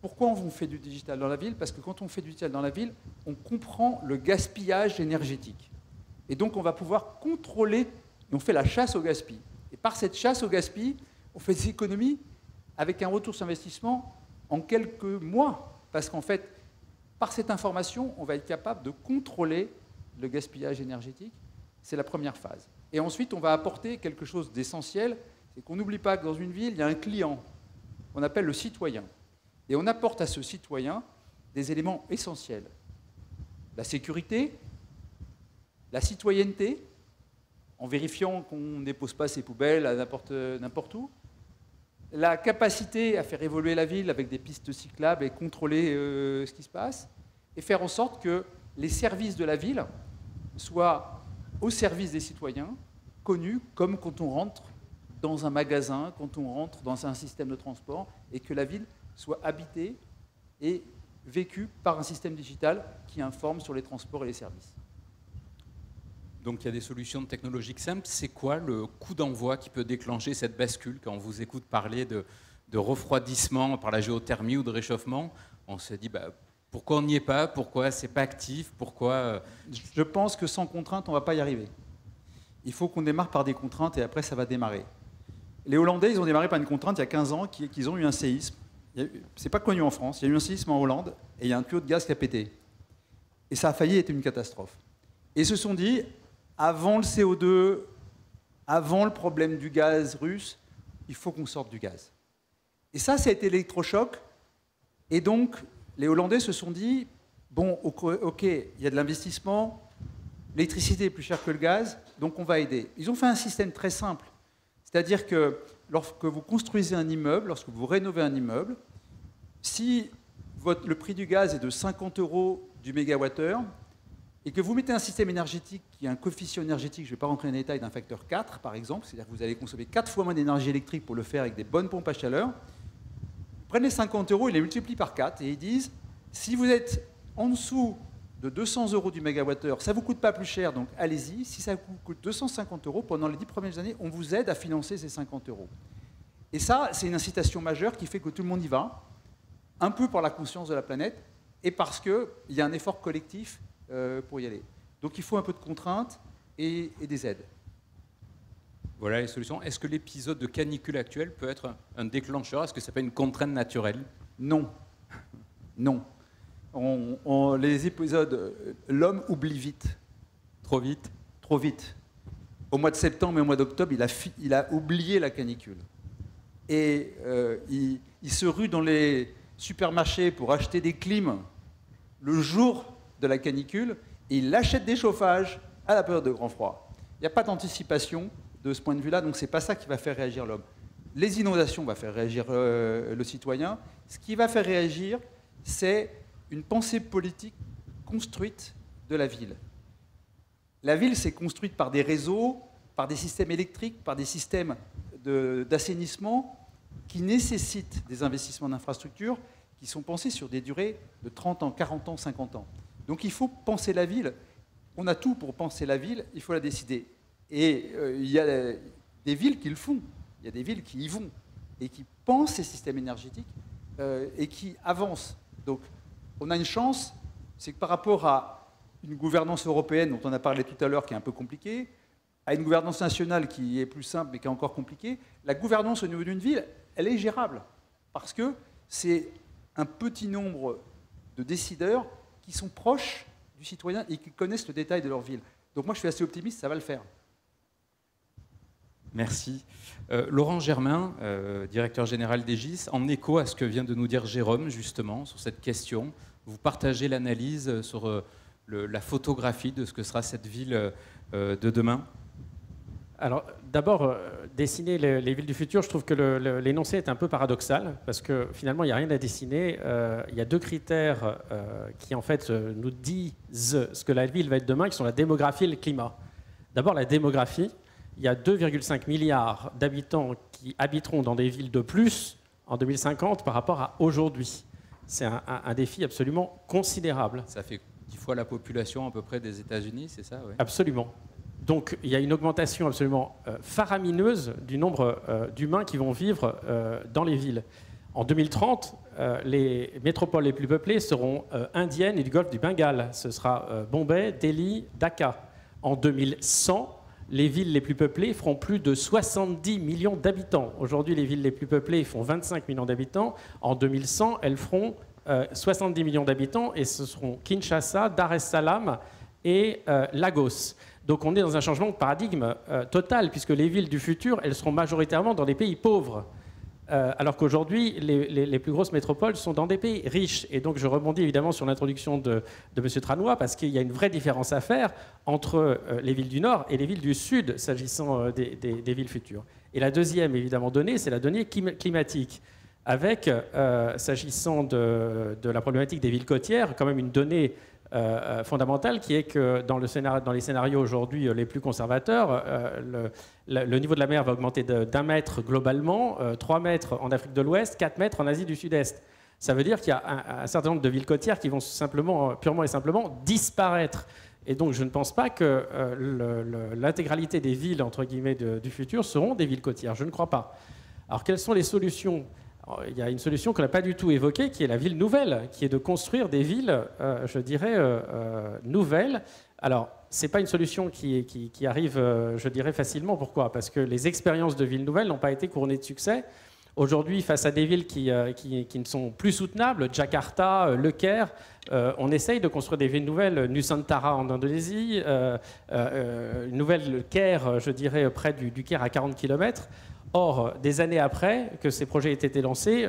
pourquoi on fait du digital dans la ville? Parce que quand on fait du digital dans la ville, on comprend le gaspillage énergétique. Et donc on va pouvoir contrôler, et on fait la chasse au gaspillage. Et par cette chasse au gaspillage, on fait des économies avec un retour sur investissement en quelques mois. Parce qu'en fait, par cette information, on va être capable de contrôler le gaspillage énergétique. C'est la première phase. Et ensuite, on va apporter quelque chose d'essentiel, c'est qu'on n'oublie pas que dans une ville, il y a un client qu'on appelle le citoyen. Et on apporte à ce citoyen des éléments essentiels. La sécurité, la citoyenneté, en vérifiant qu'on ne dépose pas ses poubelles à n'importe où, la capacité à faire évoluer la ville avec des pistes cyclables et contrôler ce qui se passe, et faire en sorte que les services de la ville soient au service des citoyens, connus comme quand on rentre dans un magasin, quand on rentre dans un système de transport, et que la ville soit habitée et vécue par un système digital qui informe sur les transports et les services.
Donc il y a des solutions technologiques simples. C'est quoi le coup d'envoi qui peut déclencher cette bascule? Quand on vous écoute parler de refroidissement par la géothermie ou de réchauffement, on se dit pourquoi on n'y est pas? Pourquoi c'est pas actif? Pourquoi
Je pense que sans contrainte, on ne va pas y arriver. Il faut qu'on démarre par des contraintes et après ça va démarrer. Les Hollandais, ils ont démarré par une contrainte il y a 15 ans, qu'ils ont eu un séisme. C'est pas connu en France. Il y a eu un séisme en Hollande et il y a un tuyau de gaz qui a pété. Et ça a failli être une catastrophe. Et ils se sont dit, avant le CO2, avant le problème du gaz russe, il faut qu'on sorte du gaz. Et ça a été l'électrochoc. Et donc, les Hollandais se sont dit, bon, ok, il y a de l'investissement, l'électricité est plus chère que le gaz, donc on va aider. Ils ont fait un système très simple. C'est-à-dire que lorsque vous construisez un immeuble, lorsque vous rénovez un immeuble, si le prix du gaz est de 50 € du mégawattheure, et que vous mettez un système énergétique qui a un coefficient énergétique, je ne vais pas rentrer dans les détails, d'un facteur 4 par exemple, c'est-à-dire que vous allez consommer 4 fois moins d'énergie électrique pour le faire avec des bonnes pompes à chaleur, prenez 50 €, ils les multiplient par 4 et ils disent, si vous êtes en dessous de 200 € du mégawattheure, ça ne vous coûte pas plus cher, donc allez-y. Si ça vous coûte 250 €, pendant les 10 premières années, on vous aide à financer ces 50 €. Et ça, c'est une incitation majeure qui fait que tout le monde y va, un peu par la conscience de la planète et parce qu'il y a un effort collectif pour y aller. Donc il faut un peu de contraintes et des aides.
Voilà les solutions. Est-ce que l'épisode de canicule actuel peut être un déclencheur? Est-ce que ce n'est pas une contrainte naturelle?
Non. Non. Les épisodes, l'homme oublie vite.
Trop vite?
Trop vite. Au mois de septembre et au mois d'octobre, il a oublié la canicule. Et il se rue dans les supermarchés pour acheter des clims le jour de la canicule et il achète des chauffages à la période de grand froid. Il n'y a pas d'anticipation de ce point de vue-là, donc ce n'est pas ça qui va faire réagir l'homme. Les inondations vont faire réagir le citoyen. Ce qui va faire réagir, c'est une pensée politique construite de la ville. La ville, c'est construite par des réseaux, par des systèmes électriques, par des systèmes d'assainissement qui nécessitent des investissements d'infrastructures qui sont pensés sur des durées de 30 ans, 40 ans, 50 ans. Donc il faut penser la ville. On a tout pour penser la ville, il faut la décider. Et il y a des villes qui le font. Il y a des villes qui y vont et qui pensent ces systèmes énergétiques et qui avancent. Donc on a une chance, c'est que par rapport à une gouvernance européenne dont on a parlé tout à l'heure qui est un peu compliquée, à une gouvernance nationale qui est plus simple mais qui est encore compliquée, la gouvernance au niveau d'une ville, elle est gérable. Parce que c'est un petit nombre de décideurs qui sont proches du citoyen et qui connaissent le détail de leur ville. Donc moi je suis assez optimiste, ça va le faire.
Merci. Laurent Germain, directeur général d'Egis, en écho à ce que vient de nous dire Jérôme justement sur cette question, vous partagez l'analyse sur la photographie de ce que sera cette ville de demain?
Alors, d'abord, dessiner les villes du futur, je trouve que l'énoncé est un peu paradoxal, parce que finalement, il n'y a rien à dessiner. Il y a deux critères qui, en fait, nous disent ce que la ville va être demain, qui sont la démographie et le climat. D'abord, la démographie. Il y a 2,5 milliards d'habitants qui habiteront dans des villes de plus en 2050 par rapport à aujourd'hui. C'est un défi absolument considérable.
Ça fait 10 fois la population à peu près des États-Unis, c'est ça? Ouais.
Absolument. Donc il y a une augmentation absolument faramineuse du nombre d'humains qui vont vivre dans les villes. En 2030, les métropoles les plus peuplées seront indiennes et du golfe du Bengale. Ce sera Bombay, Delhi, Dhaka. En 2100, les villes les plus peuplées feront plus de 70 millions d'habitants. Aujourd'hui, les villes les plus peuplées font 25 millions d'habitants. En 2100, elles feront 70 millions d'habitants et ce seront Kinshasa, Dar es Salaam et Lagos. Donc on est dans un changement de paradigme total, puisque les villes du futur, elles seront majoritairement dans des pays pauvres. Alors qu'aujourd'hui, les plus grosses métropoles sont dans des pays riches. Et donc je rebondis évidemment sur l'introduction de M. Tranois, parce qu'il y a une vraie différence à faire entre les villes du Nord et les villes du Sud, s'agissant des villes futures. Et la deuxième, évidemment, donnée, c'est la donnée climatique, avec, s'agissant de la problématique des villes côtières, quand même une donnée fondamentale qui est que dans les scénarios aujourd'hui les plus conservateurs, le niveau de la mer va augmenter d'1 mètre globalement, 3 mètres en Afrique de l'Ouest, 4 mètres en Asie du Sud-Est. Ça veut dire qu'il y a un certain nombre de villes côtières qui vont purement et simplement disparaître. Et donc je ne pense pas que l'intégralité des villes entre guillemets du futur seront des villes côtières. Je ne crois pas. Alors quelles sont les solutions ? Il y a une solution qu'on n'a pas du tout évoquée, qui est la ville nouvelle, qui est de construire des villes, je dirais, nouvelles. Alors, ce n'est pas une solution qui arrive, je dirais, facilement. Pourquoi? Parce que les expériences de villes nouvelles n'ont pas été couronnées de succès. Aujourd'hui, face à des villes qui ne sont plus soutenables, Jakarta, Le Caire, on essaye de construire des villes nouvelles, Nusantara en Indonésie, une nouvelle Caire, je dirais, près du Caire à 40 km. Or, des années après que ces projets aient été lancés,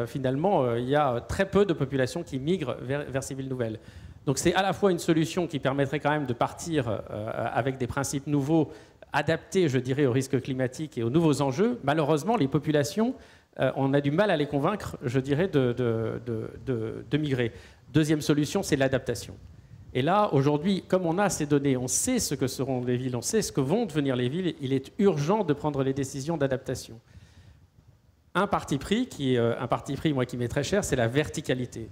finalement, il y a très peu de populations qui migrent vers ces villes nouvelles. Donc c'est à la fois une solution qui permettrait quand même de partir avec des principes nouveaux, adaptés, je dirais, aux risques climatiques et aux nouveaux enjeux. Malheureusement, les populations, on a du mal à les convaincre, je dirais, de migrer. Deuxième solution, c'est l'adaptation. Et là, aujourd'hui, comme on a ces données, on sait ce que seront les villes, on sait ce que vont devenir les villes, il est urgent de prendre les décisions d'adaptation. Un parti pris, moi, qui m'est très cher, c'est la verticalité.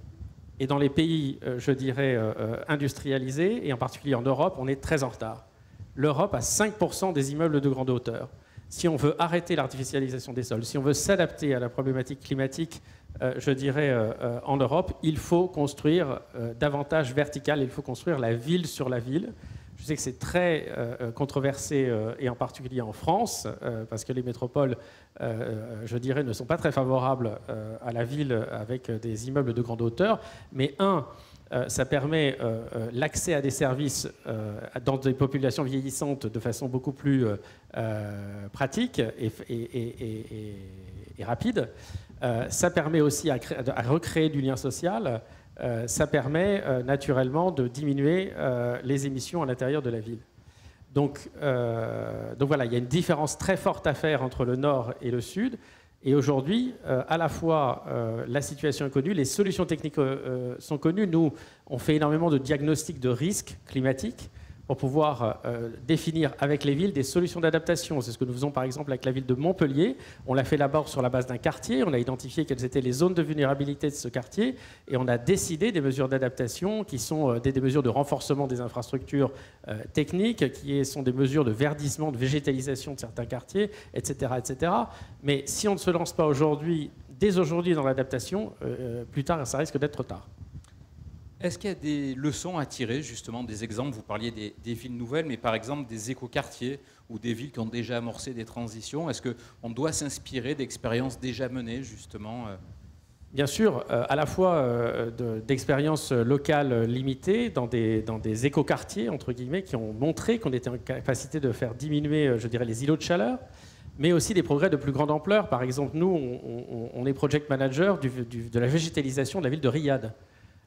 Et dans les pays, je dirais, industrialisés, et en particulier en Europe, on est très en retard. L'Europe a 5% des immeubles de grande hauteur. Si on veut arrêter l'artificialisation des sols, si on veut s'adapter à la problématique climatique, je dirais, en Europe, il faut construire davantage vertical, il faut construire la ville sur la ville. Je sais que c'est très controversé, et en particulier en France, parce que les métropoles, je dirais, ne sont pas très favorables à la ville avec des immeubles de grande hauteur. Mais ça permet l'accès à des services dans des populations vieillissantes de façon beaucoup plus pratique et rapide. Ça permet aussi à recréer du lien social. Ça permet naturellement de diminuer les émissions à l'intérieur de la ville. Donc voilà, il y a une différence très forte à faire entre le nord et le sud. Et aujourd'hui, à la fois, la situation est connue, les solutions techniques sont connues. Nous, on fait énormément de diagnostics de risques climatiques pour pouvoir définir avec les villes des solutions d'adaptation. C'est ce que nous faisons par exemple avec la ville de Montpellier. On l'a fait d'abord sur la base d'un quartier, on a identifié quelles étaient les zones de vulnérabilité de ce quartier et on a décidé des mesures d'adaptation qui sont des mesures de renforcement des infrastructures techniques, qui sont des mesures de verdissement, de végétalisation de certains quartiers, etc., etc. Mais si on ne se lance pas aujourd'hui, dès aujourd'hui dans l'adaptation, plus tard ça risque d'être trop tard.
Est-ce qu'il y a des leçons à tirer, justement, des exemples? Vous parliez des villes nouvelles, mais par exemple des écoquartiers ou des villes qui ont déjà amorcé des transitions. Est-ce qu'on doit s'inspirer d'expériences déjà menées, justement?
Bien sûr, à la fois d'expériences locales limitées dans des écoquartiers, entre guillemets, qui ont montré qu'on était en capacité de faire diminuer, je dirais, les îlots de chaleur, mais aussi des progrès de plus grande ampleur. Par exemple, nous, on est project manager de la végétalisation de la ville de Riyad.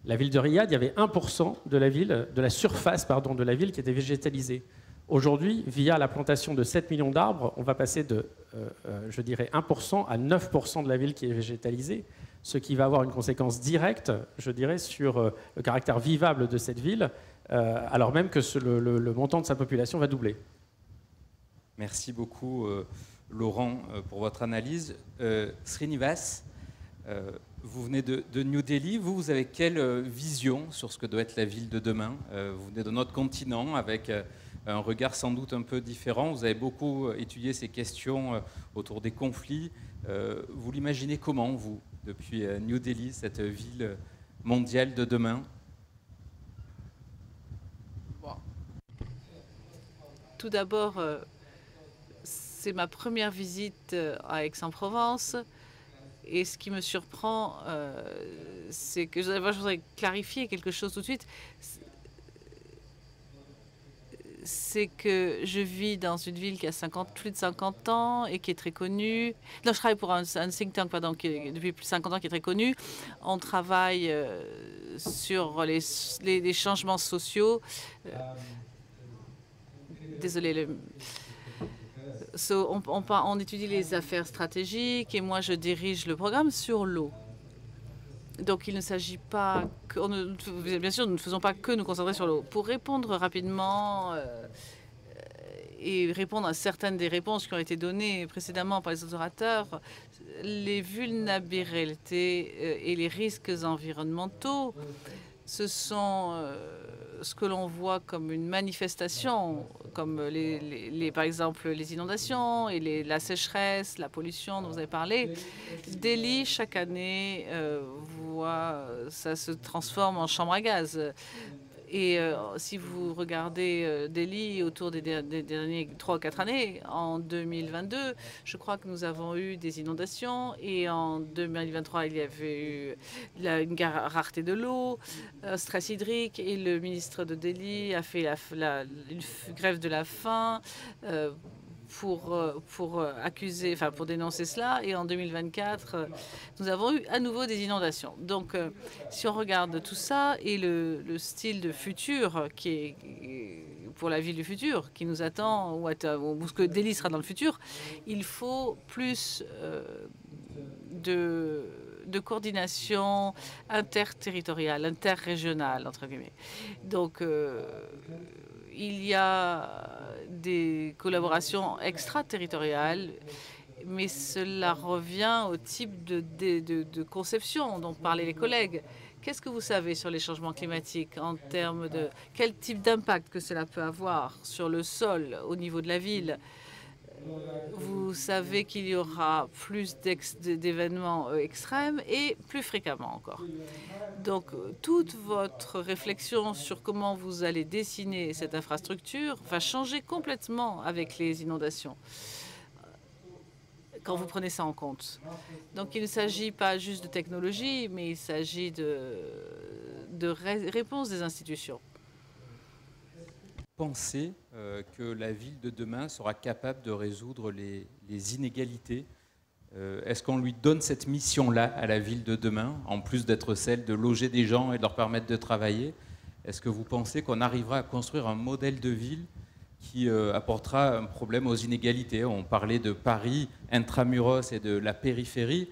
La ville de Riyad, il y avait 1% de la surface de la ville qui était végétalisée. Aujourd'hui, via la plantation de 7 millions d'arbres, on va passer de, je dirais, 1% à 9% de la ville qui est végétalisée, ce qui va avoir une conséquence directe, je dirais, sur le caractère vivable de cette ville, alors même que le montant de sa population va doubler.
Merci beaucoup, Laurent, pour votre analyse. Srinivas, vous venez de New Delhi. Vous avez quelle vision sur ce que doit être la ville de demain? Vous venez de notre continent avec un regard sans doute un peu différent. Vous avez beaucoup étudié ces questions autour des conflits. Vous l'imaginez comment, vous, depuis New Delhi, cette ville mondiale de demain?
Tout d'abord, c'est ma première visite à Aix-en-Provence. Et ce qui me surprend, c'est que je voudrais clarifier quelque chose tout de suite. C'est que je vis dans une ville qui a plus de 50 ans et qui est très connue. Non, je travaille pour un think tank, pardon, qui depuis plus de 50 ans, qui est très connu. On travaille sur les changements sociaux. Désolé. On étudie les affaires stratégiques et moi je dirige le programme sur l'eau. Donc il ne s'agit pas bien sûr, nous ne faisons pas que nous concentrer sur l'eau. Pour répondre rapidement et répondre à certaines des réponses qui ont été données précédemment par les autres orateurs, les vulnérabilités et les risques environnementaux, ce sont ce que l'on voit comme une manifestation, comme par exemple les inondations et la sécheresse, la pollution dont vous avez parlé. Delhi, chaque année, ça se transforme en chambre à gaz. Et si vous regardez Delhi autour des derniers 3 ou 4 années, en 2022, je crois que nous avons eu des inondations et en 2023, il y avait eu une rareté de l'eau, stress hydrique et le ministre de Delhi a fait une grève de la faim pour dénoncer cela. Et en 2024, nous avons eu à nouveau des inondations. Donc, si on regarde tout ça et le style de futur qui est pour la ville du futur, qui nous attend, ou ce que Delhi sera dans le futur, il faut plus de coordination interterritoriale, interrégionale, entre guillemets. Donc, il y a des collaborations extraterritoriales, mais cela revient au type de conception dont parlaient les collègues. Qu'est-ce que vous savez sur les changements climatiques en termes de quel type d'impact que cela peut avoir sur le sol au niveau de la ville? Vous savez qu'il y aura plus d'événements extrêmes et plus fréquemment encore. Donc, toute votre réflexion sur comment vous allez dessiner cette infrastructure va changer complètement avec les inondations, quand vous prenez ça en compte. Donc, il ne s'agit pas juste de technologie, mais il s'agit de réponse des institutions.
Pensez que la ville de demain sera capable de résoudre les inégalités? Est-ce qu'on lui donne cette mission-là à la ville de demain, en plus d'être celle de loger des gens et de leur permettre de travailler? Est-ce que vous pensez qu'on arrivera à construire un modèle de ville qui apportera un problème aux inégalités? On parlait de Paris, intramuros et de la périphérie.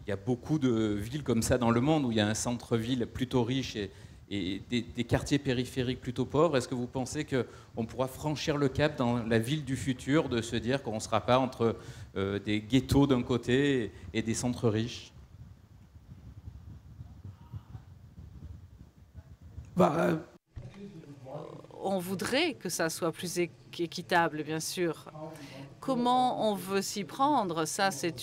Il y a beaucoup de villes comme ça dans le monde où il y a un centre-ville plutôt riche et des quartiers périphériques plutôt pauvres. Est-ce que vous pensez qu'on pourra franchir le cap dans la ville du futur de se dire qu'on ne sera pas entre des ghettos d'un côté et des centres riches?
On voudrait que ça soit plus équitable, bien sûr. Comment on veut s'y prendre, ça, c'est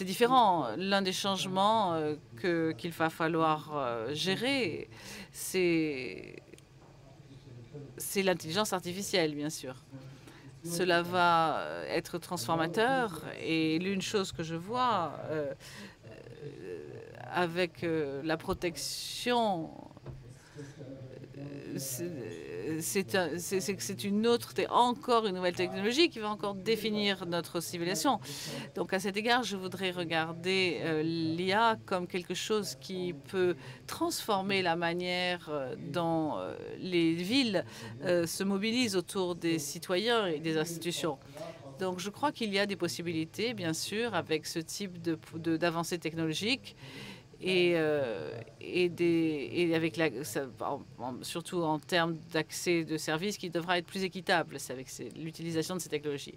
différent. L'un des changements qu'il va falloir gérer, c'est l'intelligence artificielle, bien sûr. Cela va être transformateur et l'une chose que je vois avec la protection, c'est encore une nouvelle technologie qui va encore définir notre civilisation. Donc à cet égard, je voudrais regarder l'IA comme quelque chose qui peut transformer la manière dont les villes se mobilisent autour des citoyens et des institutions. Donc je crois qu'il y a des possibilités, bien sûr, avec ce type d'avancées technologiques. Et avec surtout en termes d'accès de services qui devra être plus équitable avec l'utilisation de ces technologies.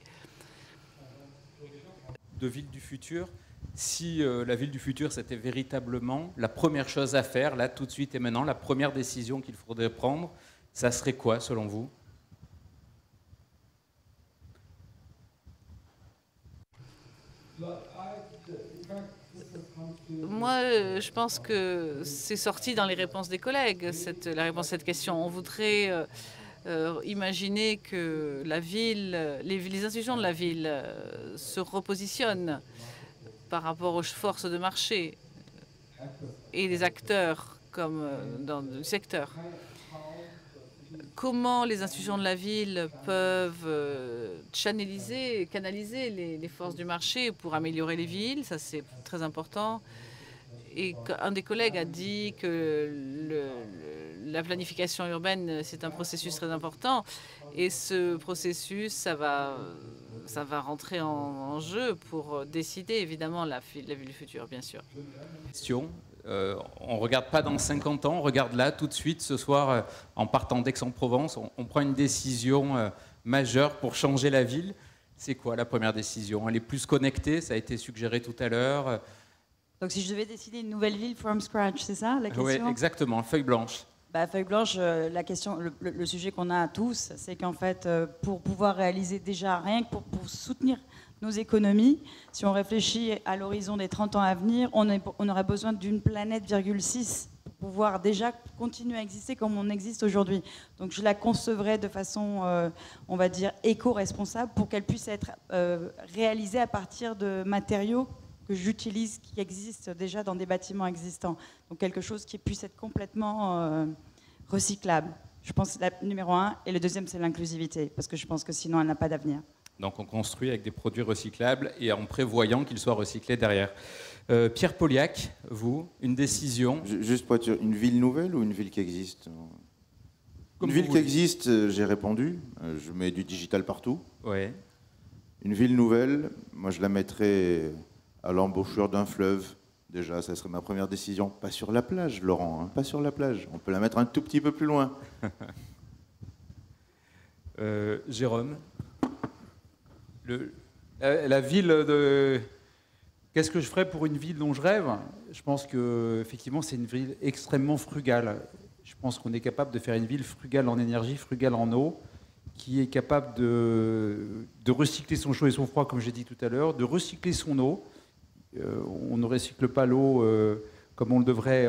De ville du futur, si la ville du futur c'était véritablement la première chose à faire, là tout de suite et maintenant, la première décision qu'il faudrait prendre, ça serait quoi selon vous?
Moi, je pense que c'est sorti dans les réponses des collègues, la réponse à cette question. On voudrait imaginer que la ville, les institutions de la ville se repositionnent par rapport aux forces de marché et les acteurs comme dans le secteur. Comment les institutions de la ville peuvent canaliser les forces du marché pour améliorer les villes, ça c'est très important. Et un des collègues a dit que la planification urbaine, c'est un processus très important. Et ce processus, ça va rentrer en jeu pour décider évidemment la ville du futur, bien sûr.
Question. On ne regarde pas dans 50 ans, on regarde là, tout de suite, ce soir, en partant d'Aix-en-Provence, on prend une décision majeure pour changer la ville. C'est quoi la première décision? Elle est plus connectée, ça a été suggéré tout à l'heure.
Donc si je devais décider une nouvelle ville from scratch, c'est ça la question?
Oui, exactement, feuille blanche.
Feuille blanche, la question, le sujet qu'on a tous, c'est qu'en fait, pour pouvoir réaliser déjà, rien que pour soutenir nos économies, si on réfléchit à l'horizon des 30 ans à venir, on aurait besoin d'une planète, 6, pour pouvoir déjà continuer à exister comme on existe aujourd'hui. Donc je la concevrais de façon, on va dire, éco-responsable pour qu'elle puisse être réalisée à partir de matériaux que j'utilise, qui existent déjà dans des bâtiments existants. Donc quelque chose qui puisse être complètement recyclable. Je pense que c'est la numéro 1. Et le deuxième, c'est l'inclusivité, parce que je pense que sinon, elle n'a pas d'avenir.
Donc on construit avec des produits recyclables et en prévoyant qu'ils soient recyclés derrière. Pierre Poliac, vous, une décision?
Juste pour être sûr, une ville nouvelle ou une ville qui existe? Une ville qui existe, j'ai répondu. Je mets du digital partout.
Ouais.
Une ville nouvelle, moi je la mettrais à l'embouchure d'un fleuve. Déjà, ça serait ma première décision. Pas sur la plage, Laurent, hein, pas sur la plage. On peut la mettre un tout petit peu plus loin.
Jérôme,
La ville de... Qu'est-ce que je ferais pour une ville dont je rêve? Je pense qu'effectivement, c'est une ville extrêmement frugale. Je pense qu'on est capable de faire une ville frugale en énergie, frugale en eau, qui est capable de recycler son chaud et son froid, comme j'ai dit tout à l'heure, de recycler son eau. On ne recycle pas l'eau comme on le devrait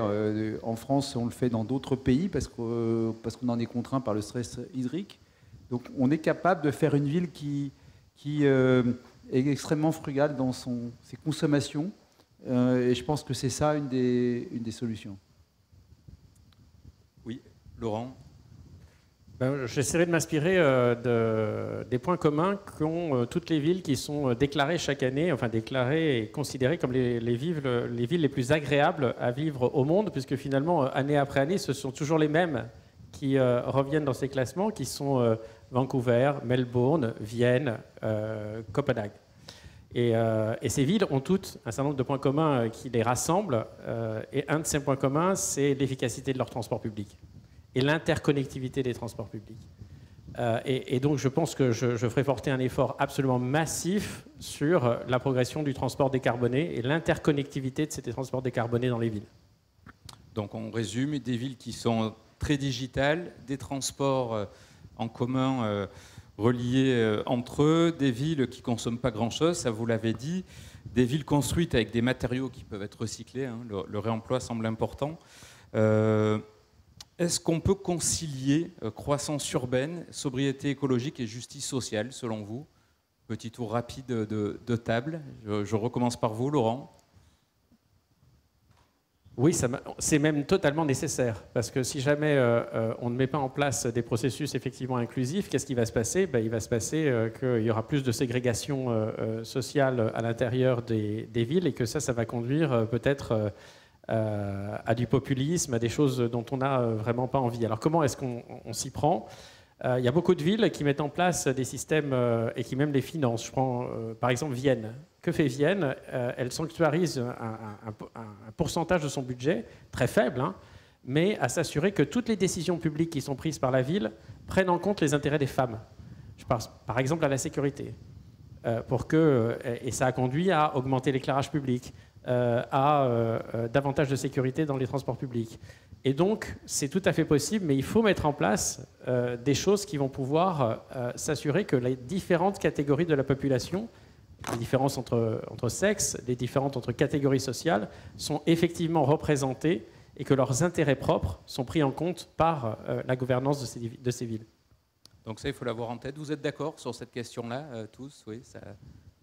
en France, on le fait dans d'autres pays parce qu'on en est contraint par le stress hydrique. Donc on est capable de faire une ville qui est extrêmement frugale dans ses consommations. Et je pense que c'est ça une des solutions.
oui, Laurent.
J'essaierai de m'inspirer des points communs qu'ont toutes les villes qui sont déclarées chaque année, enfin déclarées et considérées comme les villes les plus agréables à vivre au monde, puisque finalement, année après année, ce sont toujours les mêmes qui reviennent dans ces classements, qui sont Vancouver, Melbourne, Vienne, Copenhague. Et ces villes ont toutes un certain nombre de points communs qui les rassemblent, et un de ces points communs, c'est l'efficacité de leur transport public et l'interconnectivité des transports publics. Et donc je pense que je ferai porter un effort absolument massif sur la progression du transport décarboné et l'interconnectivité de ces transports décarbonés dans les villes.
Donc on résume, des villes qui sont très digitales, des transports en commun reliés entre eux, des villes qui ne consomment pas grand-chose, ça vous l'avez dit, des villes construites avec des matériaux qui peuvent être recyclés, hein, le réemploi semble important. Est-ce qu'on peut concilier croissance urbaine, sobriété écologique et justice sociale, selon vous? Petit tour rapide de table. Je recommence par vous, Laurent.
Oui, c'est même totalement nécessaire, parce que si jamais on ne met pas en place des processus effectivement inclusifs, qu'est-ce qui va se passer? Il va se passer qu'il y aura plus de ségrégation sociale à l'intérieur des villes, et que ça va conduire peut-être à du populisme, à des choses dont on n'a vraiment pas envie. Alors comment est-ce qu'on s'y prend? Il y a beaucoup de villes qui mettent en place des systèmes et qui même les financent. Je prends par exemple Vienne. Que fait Vienne? Elle sanctuarise un pourcentage de son budget, très faible, hein, mais à s'assurer que toutes les décisions publiques qui sont prises par la ville prennent en compte les intérêts des femmes. Je pense par exemple à la sécurité. Et ça a conduit à augmenter l'éclairage public, à davantage de sécurité dans les transports publics. Et donc, c'est tout à fait possible, mais il faut mettre en place des choses qui vont pouvoir s'assurer que les différentes catégories de la population, les différences entre sexes, les différences entre catégories sociales, sont effectivement représentées et que leurs intérêts propres sont pris en compte par la gouvernance de ces villes.
Donc ça, il faut l'avoir en tête. Vous êtes d'accord sur cette question-là, tous? Oui,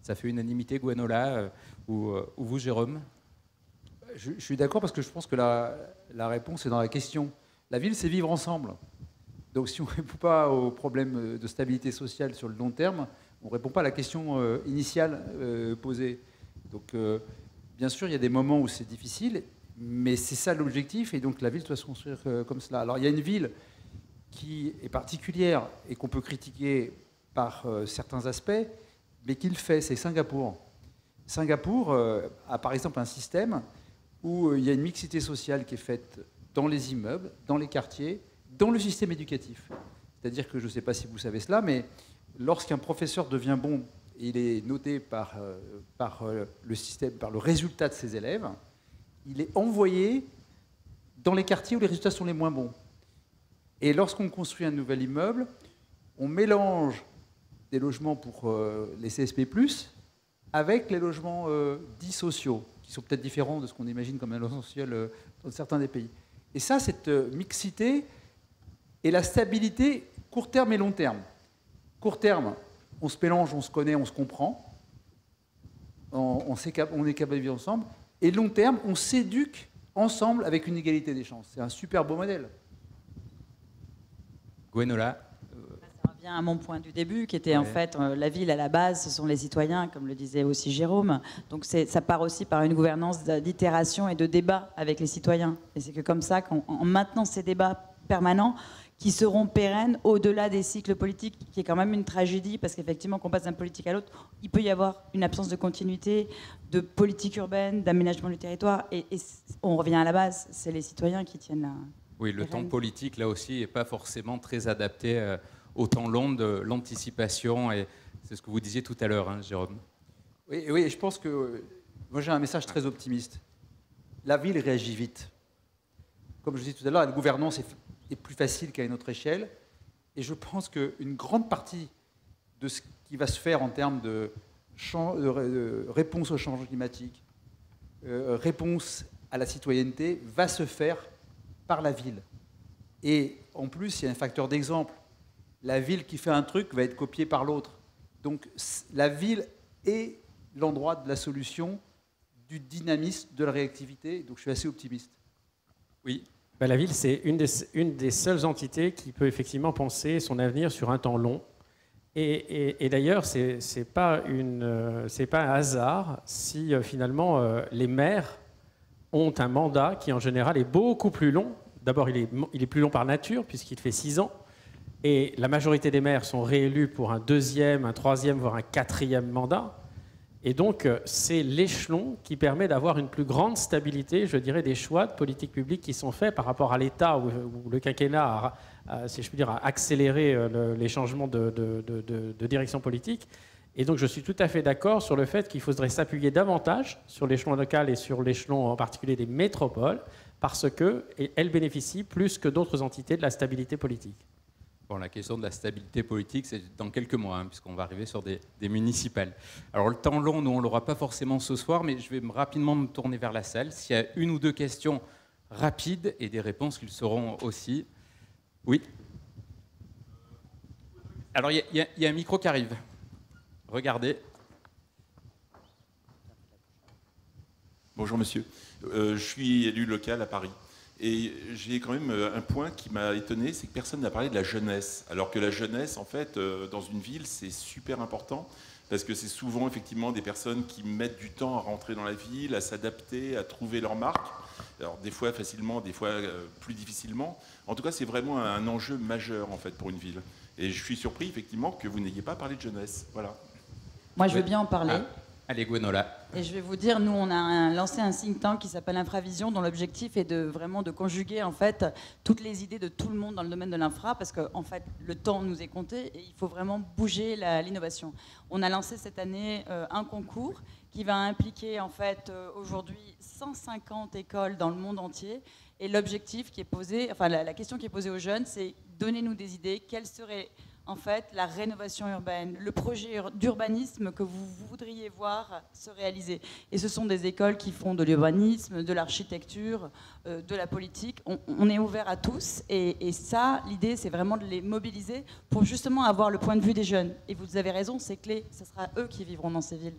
ça fait unanimité, Gwenola, ou vous, Jérôme?
Je suis d'accord parce que je pense que la réponse est dans la question. La ville, c'est vivre ensemble. Donc si on ne répond pas aux problèmes de stabilité sociale sur le long terme, on ne répond pas à la question initiale posée. Donc bien sûr, il y a des moments où c'est difficile, mais c'est ça l'objectif, et donc la ville doit se construire comme cela. Alors il y a une ville qui est particulière et qu'on peut critiquer par certains aspects, mais qui le fait, c'est Singapour. Singapour a par exemple un système où il y a une mixité sociale qui est faite dans les immeubles, dans les quartiers, dans le système éducatif. C'est-à-dire que, je ne sais pas si vous savez cela, mais lorsqu'un professeur devient bon, il est noté par le système, par le résultat de ses élèves, il est envoyé dans les quartiers où les résultats sont les moins bons. Et lorsqu'on construit un nouvel immeuble, on mélange des logements pour les CSP+, avec les logements dits sociaux, qui sont peut-être différents de ce qu'on imagine comme un logement social dans certains des pays. Et ça, cette mixité et la stabilité court terme et long terme. Court terme, on se mélange, on se connaît, on se comprend, on est capable de vivre ensemble. Et long terme, on s'éduque ensemble avec une égalité des chances. C'est un super beau modèle.
Gwenola.
Ça revient à mon point du début, qui était en fait la ville à la base, ce sont les citoyens, comme le disait aussi Jérôme. Donc ça part aussi par une gouvernance d'itération et de débat avec les citoyens. Et c'est que comme ça, en maintenant ces débats permanents, qui seront pérennes au-delà des cycles politiques, qui est quand même une tragédie, parce qu'effectivement, qu'on passe d'un politique à l'autre, il peut y avoir une absence de continuité, de politique urbaine, d'aménagement du territoire, et on revient à la base, c'est les citoyens qui tiennent la...
Oui, le temps politique, là aussi, n'est pas forcément très adapté au temps long de l'anticipation, et c'est ce que vous disiez tout à l'heure, hein, Jérôme.
Oui, je pense que... Moi, j'ai un message très optimiste. La ville réagit vite. Comme je disais tout à l'heure, la gouvernance est plus facile qu'à une autre échelle. Et je pense qu'une grande partie de ce qui va se faire en termes de réponse au changement climatique, réponse à la citoyenneté, va se faire par la ville. Et en plus, il y a un facteur d'exemple. La ville qui fait un truc va être copiée par l'autre. Donc la ville est l'endroit de la solution, du dynamisme, de la réactivité. Donc je suis assez optimiste.
Oui.
La ville, c'est une des seules entités qui peut effectivement penser son avenir sur un temps long. Et d'ailleurs, c'est pas un hasard si finalement les maires ont un mandat qui en général est beaucoup plus long. D'abord, il est plus long par nature puisqu'il fait 6 ans. Et la majorité des maires sont réélus pour un 2e, un 3e, voire un 4e mandat. Et donc, c'est l'échelon qui permet d'avoir une plus grande stabilité, je dirais, des choix de politique publique qui sont faits par rapport à l'État où le quinquennat si je puis dire, a accéléré les changements de direction politique. Et donc, je suis tout à fait d'accord sur le fait qu'il faudrait s'appuyer davantage sur l'échelon local et sur l'échelon en particulier des métropoles, parce qu'elles bénéficient plus que d'autres entités de la stabilité politique.
Bon, la question de la stabilité politique, c'est dans quelques mois, hein, puisqu'on va arriver sur des municipales. Alors, le temps long, nous, on ne l'aura pas forcément ce soir, mais je vais rapidement me tourner vers la salle. S'il y a une ou deux questions rapides et des réponses qu'ils seront aussi. Oui. Alors, il y a un micro qui arrive. Regardez.
Bonjour, monsieur. Je suis élu local à Paris. Et j'ai quand même un point qui m'a étonné, c'est que personne n'a parlé de la jeunesse. Alors que la jeunesse, en fait, dans une ville, c'est super important, parce que c'est souvent effectivement des personnes qui mettent du temps à rentrer dans la ville, à s'adapter, à trouver leur marque. Alors des fois facilement, des fois plus difficilement. En tout cas, c'est vraiment un enjeu majeur, en fait, pour une ville. Et je suis surpris, effectivement, que vous n'ayez pas parlé de jeunesse. Voilà.
Moi, je veux bien en parler.
Allez, Gwenola.
Et je vais vous dire, nous, on a lancé un think tank qui s'appelle Infravision, dont l'objectif est vraiment de conjuguer en fait toutes les idées de tout le monde dans le domaine de l'infra, parce que en fait, le temps nous est compté et il faut vraiment bouger l'innovation. On a lancé cette année un concours qui va impliquer en fait aujourd'hui 150 écoles dans le monde entier. Et l'objectif qui est posé, enfin la question qui est posée aux jeunes, c'est donnez-nous des idées. Quelles seraient en fait, la rénovation urbaine, le projet d'urbanisme que vous voudriez voir se réaliser. Et ce sont des écoles qui font de l'urbanisme, de l'architecture, de la politique. On est ouvert à tous. Et ça, l'idée, c'est vraiment de les mobiliser pour justement avoir le point de vue des jeunes. Et vous avez raison, c'est clé. Ce sera eux qui vivront dans ces villes.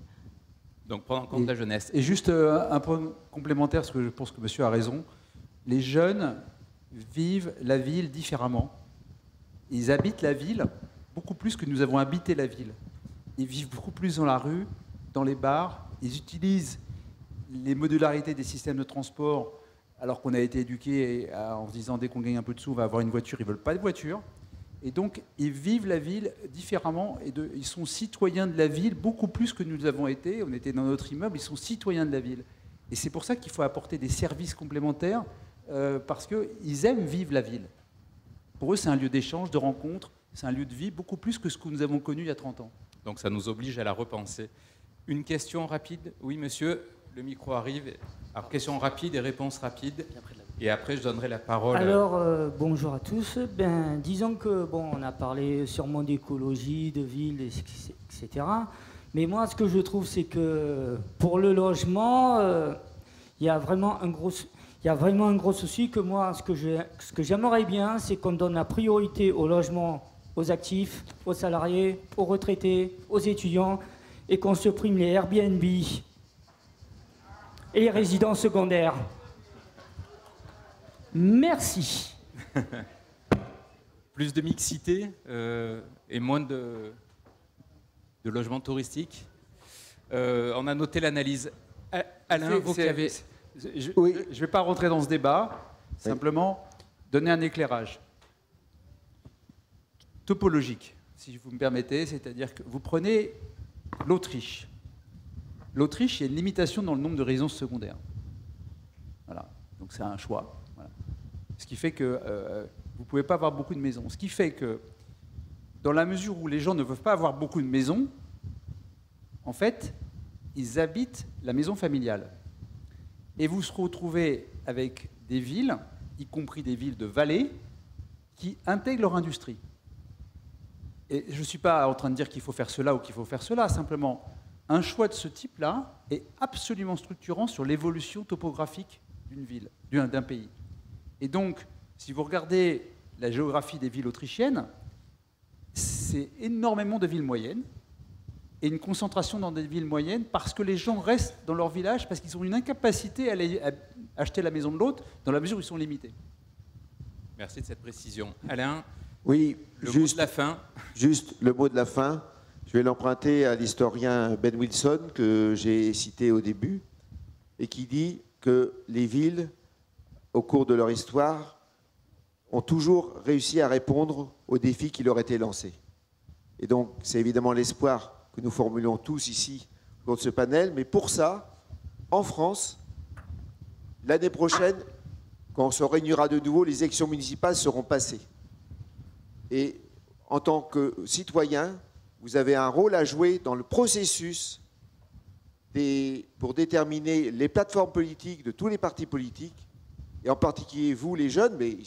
Donc, prendre en compte la jeunesse.
Et juste un point complémentaire, parce que je pense que monsieur a raison. Les jeunes vivent la ville différemment. Ils habitent la ville beaucoup plus que nous avons habité la ville. Ils vivent beaucoup plus dans la rue, dans les bars. Ils utilisent les modularités des systèmes de transport, alors qu'on a été éduqués en se disant dès qu'on gagne un peu de sous, on va avoir une voiture. Ils ne veulent pas de voiture. Et donc, ils vivent la ville différemment. Et ils sont citoyens de la ville beaucoup plus que nous avons été. On était dans notre immeuble, ils sont citoyens de la ville. Et c'est pour ça qu'il faut apporter des services complémentaires, parce qu'ils aiment vivre la ville. Pour eux, c'est un lieu d'échange, de rencontre, c'est un lieu de vie, beaucoup plus que ce que nous avons connu il y a 30 ans.
Donc ça nous oblige à la repenser. Une question rapide? Oui, monsieur, le micro arrive. Alors, question rapide et réponse rapide. Et après, je donnerai la parole.
Alors, bonjour à tous. Disons que, on a parlé sûrement d'écologie, de ville, etc. Mais moi, ce que je trouve, c'est que pour le logement, il y a vraiment un gros souci que moi, ce que j'aimerais bien, c'est qu'on donne la priorité au logement, aux actifs, aux salariés, aux retraités, aux étudiants, et qu'on supprime les Airbnb et les résidences secondaires. Merci.
Plus de mixité et moins de logements touristiques. On a noté l'analyse. Alain, vous qui avez...
Je ne vais pas rentrer dans ce débat, simplement donner un éclairage. topologique, si vous me permettez, c'est-à-dire que vous prenez l'Autriche. L'Autriche, il y a une limitation dans le nombre de résidences secondaires. Voilà, donc c'est un choix. Voilà. Ce qui fait que vous ne pouvez pas avoir beaucoup de maisons. Ce qui fait que, dans la mesure où les gens ne peuvent pas avoir beaucoup de maisons, en fait, ils habitent la maison familiale. Et vous se retrouvez avec des villes, y compris des villes de vallée, qui intègrent leur industrie. Et je ne suis pas en train de dire qu'il faut faire cela ou qu'il faut faire cela, simplement, un choix de ce type-là est absolument structurant sur l'évolution topographique d'une ville, d'un pays. Et donc, si vous regardez la géographie des villes autrichiennes, c'est énormément de villes moyennes, et une concentration dans des villes moyennes parce que les gens restent dans leur village parce qu'ils ont une incapacité à acheter la maison de l'autre dans la mesure où ils sont limités.
Merci de cette précision. Alain,
oui,
le mot de la fin.
Juste le mot de la fin. Je vais l'emprunter à l'historien Ben Wilson que j'ai cité au début et qui dit que les villes, au cours de leur histoire, ont toujours réussi à répondre aux défis qui leur étaient lancés. Et donc, c'est évidemment l'espoir que nous formulons tous ici autour de ce panel. Mais pour ça, en France, l'année prochaine, quand on se réunira de nouveau, les élections municipales seront passées. Et en tant que citoyen, vous avez un rôle à jouer dans le processus pour déterminer les plateformes politiques de tous les partis politiques, et en particulier vous, les jeunes, mais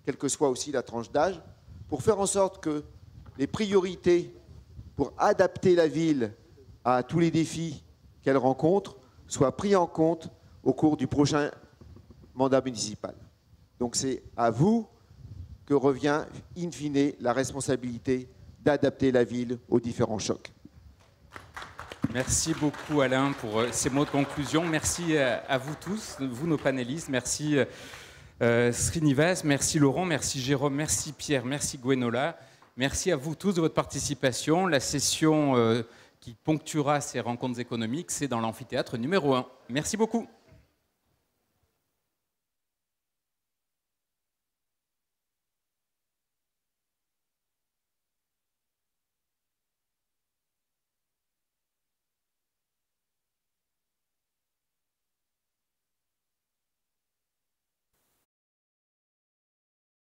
quelle que soit aussi la tranche d'âge, pour faire en sorte que les priorités pour adapter la ville à tous les défis qu'elle rencontre soient prises en compte au cours du prochain mandat municipal. Donc c'est à vous que revient, in fine, la responsabilité d'adapter la ville aux différents chocs.
Merci beaucoup Alain pour ces mots de conclusion. Merci à vous tous, vous nos panélistes. Merci Srinivas, merci Laurent, merci Jérôme, merci Pierre, merci Gwenola. Merci à vous tous de votre participation. La session qui ponctuera ces rencontres économiques, c'est dans l'amphithéâtre numéro 1. Merci beaucoup.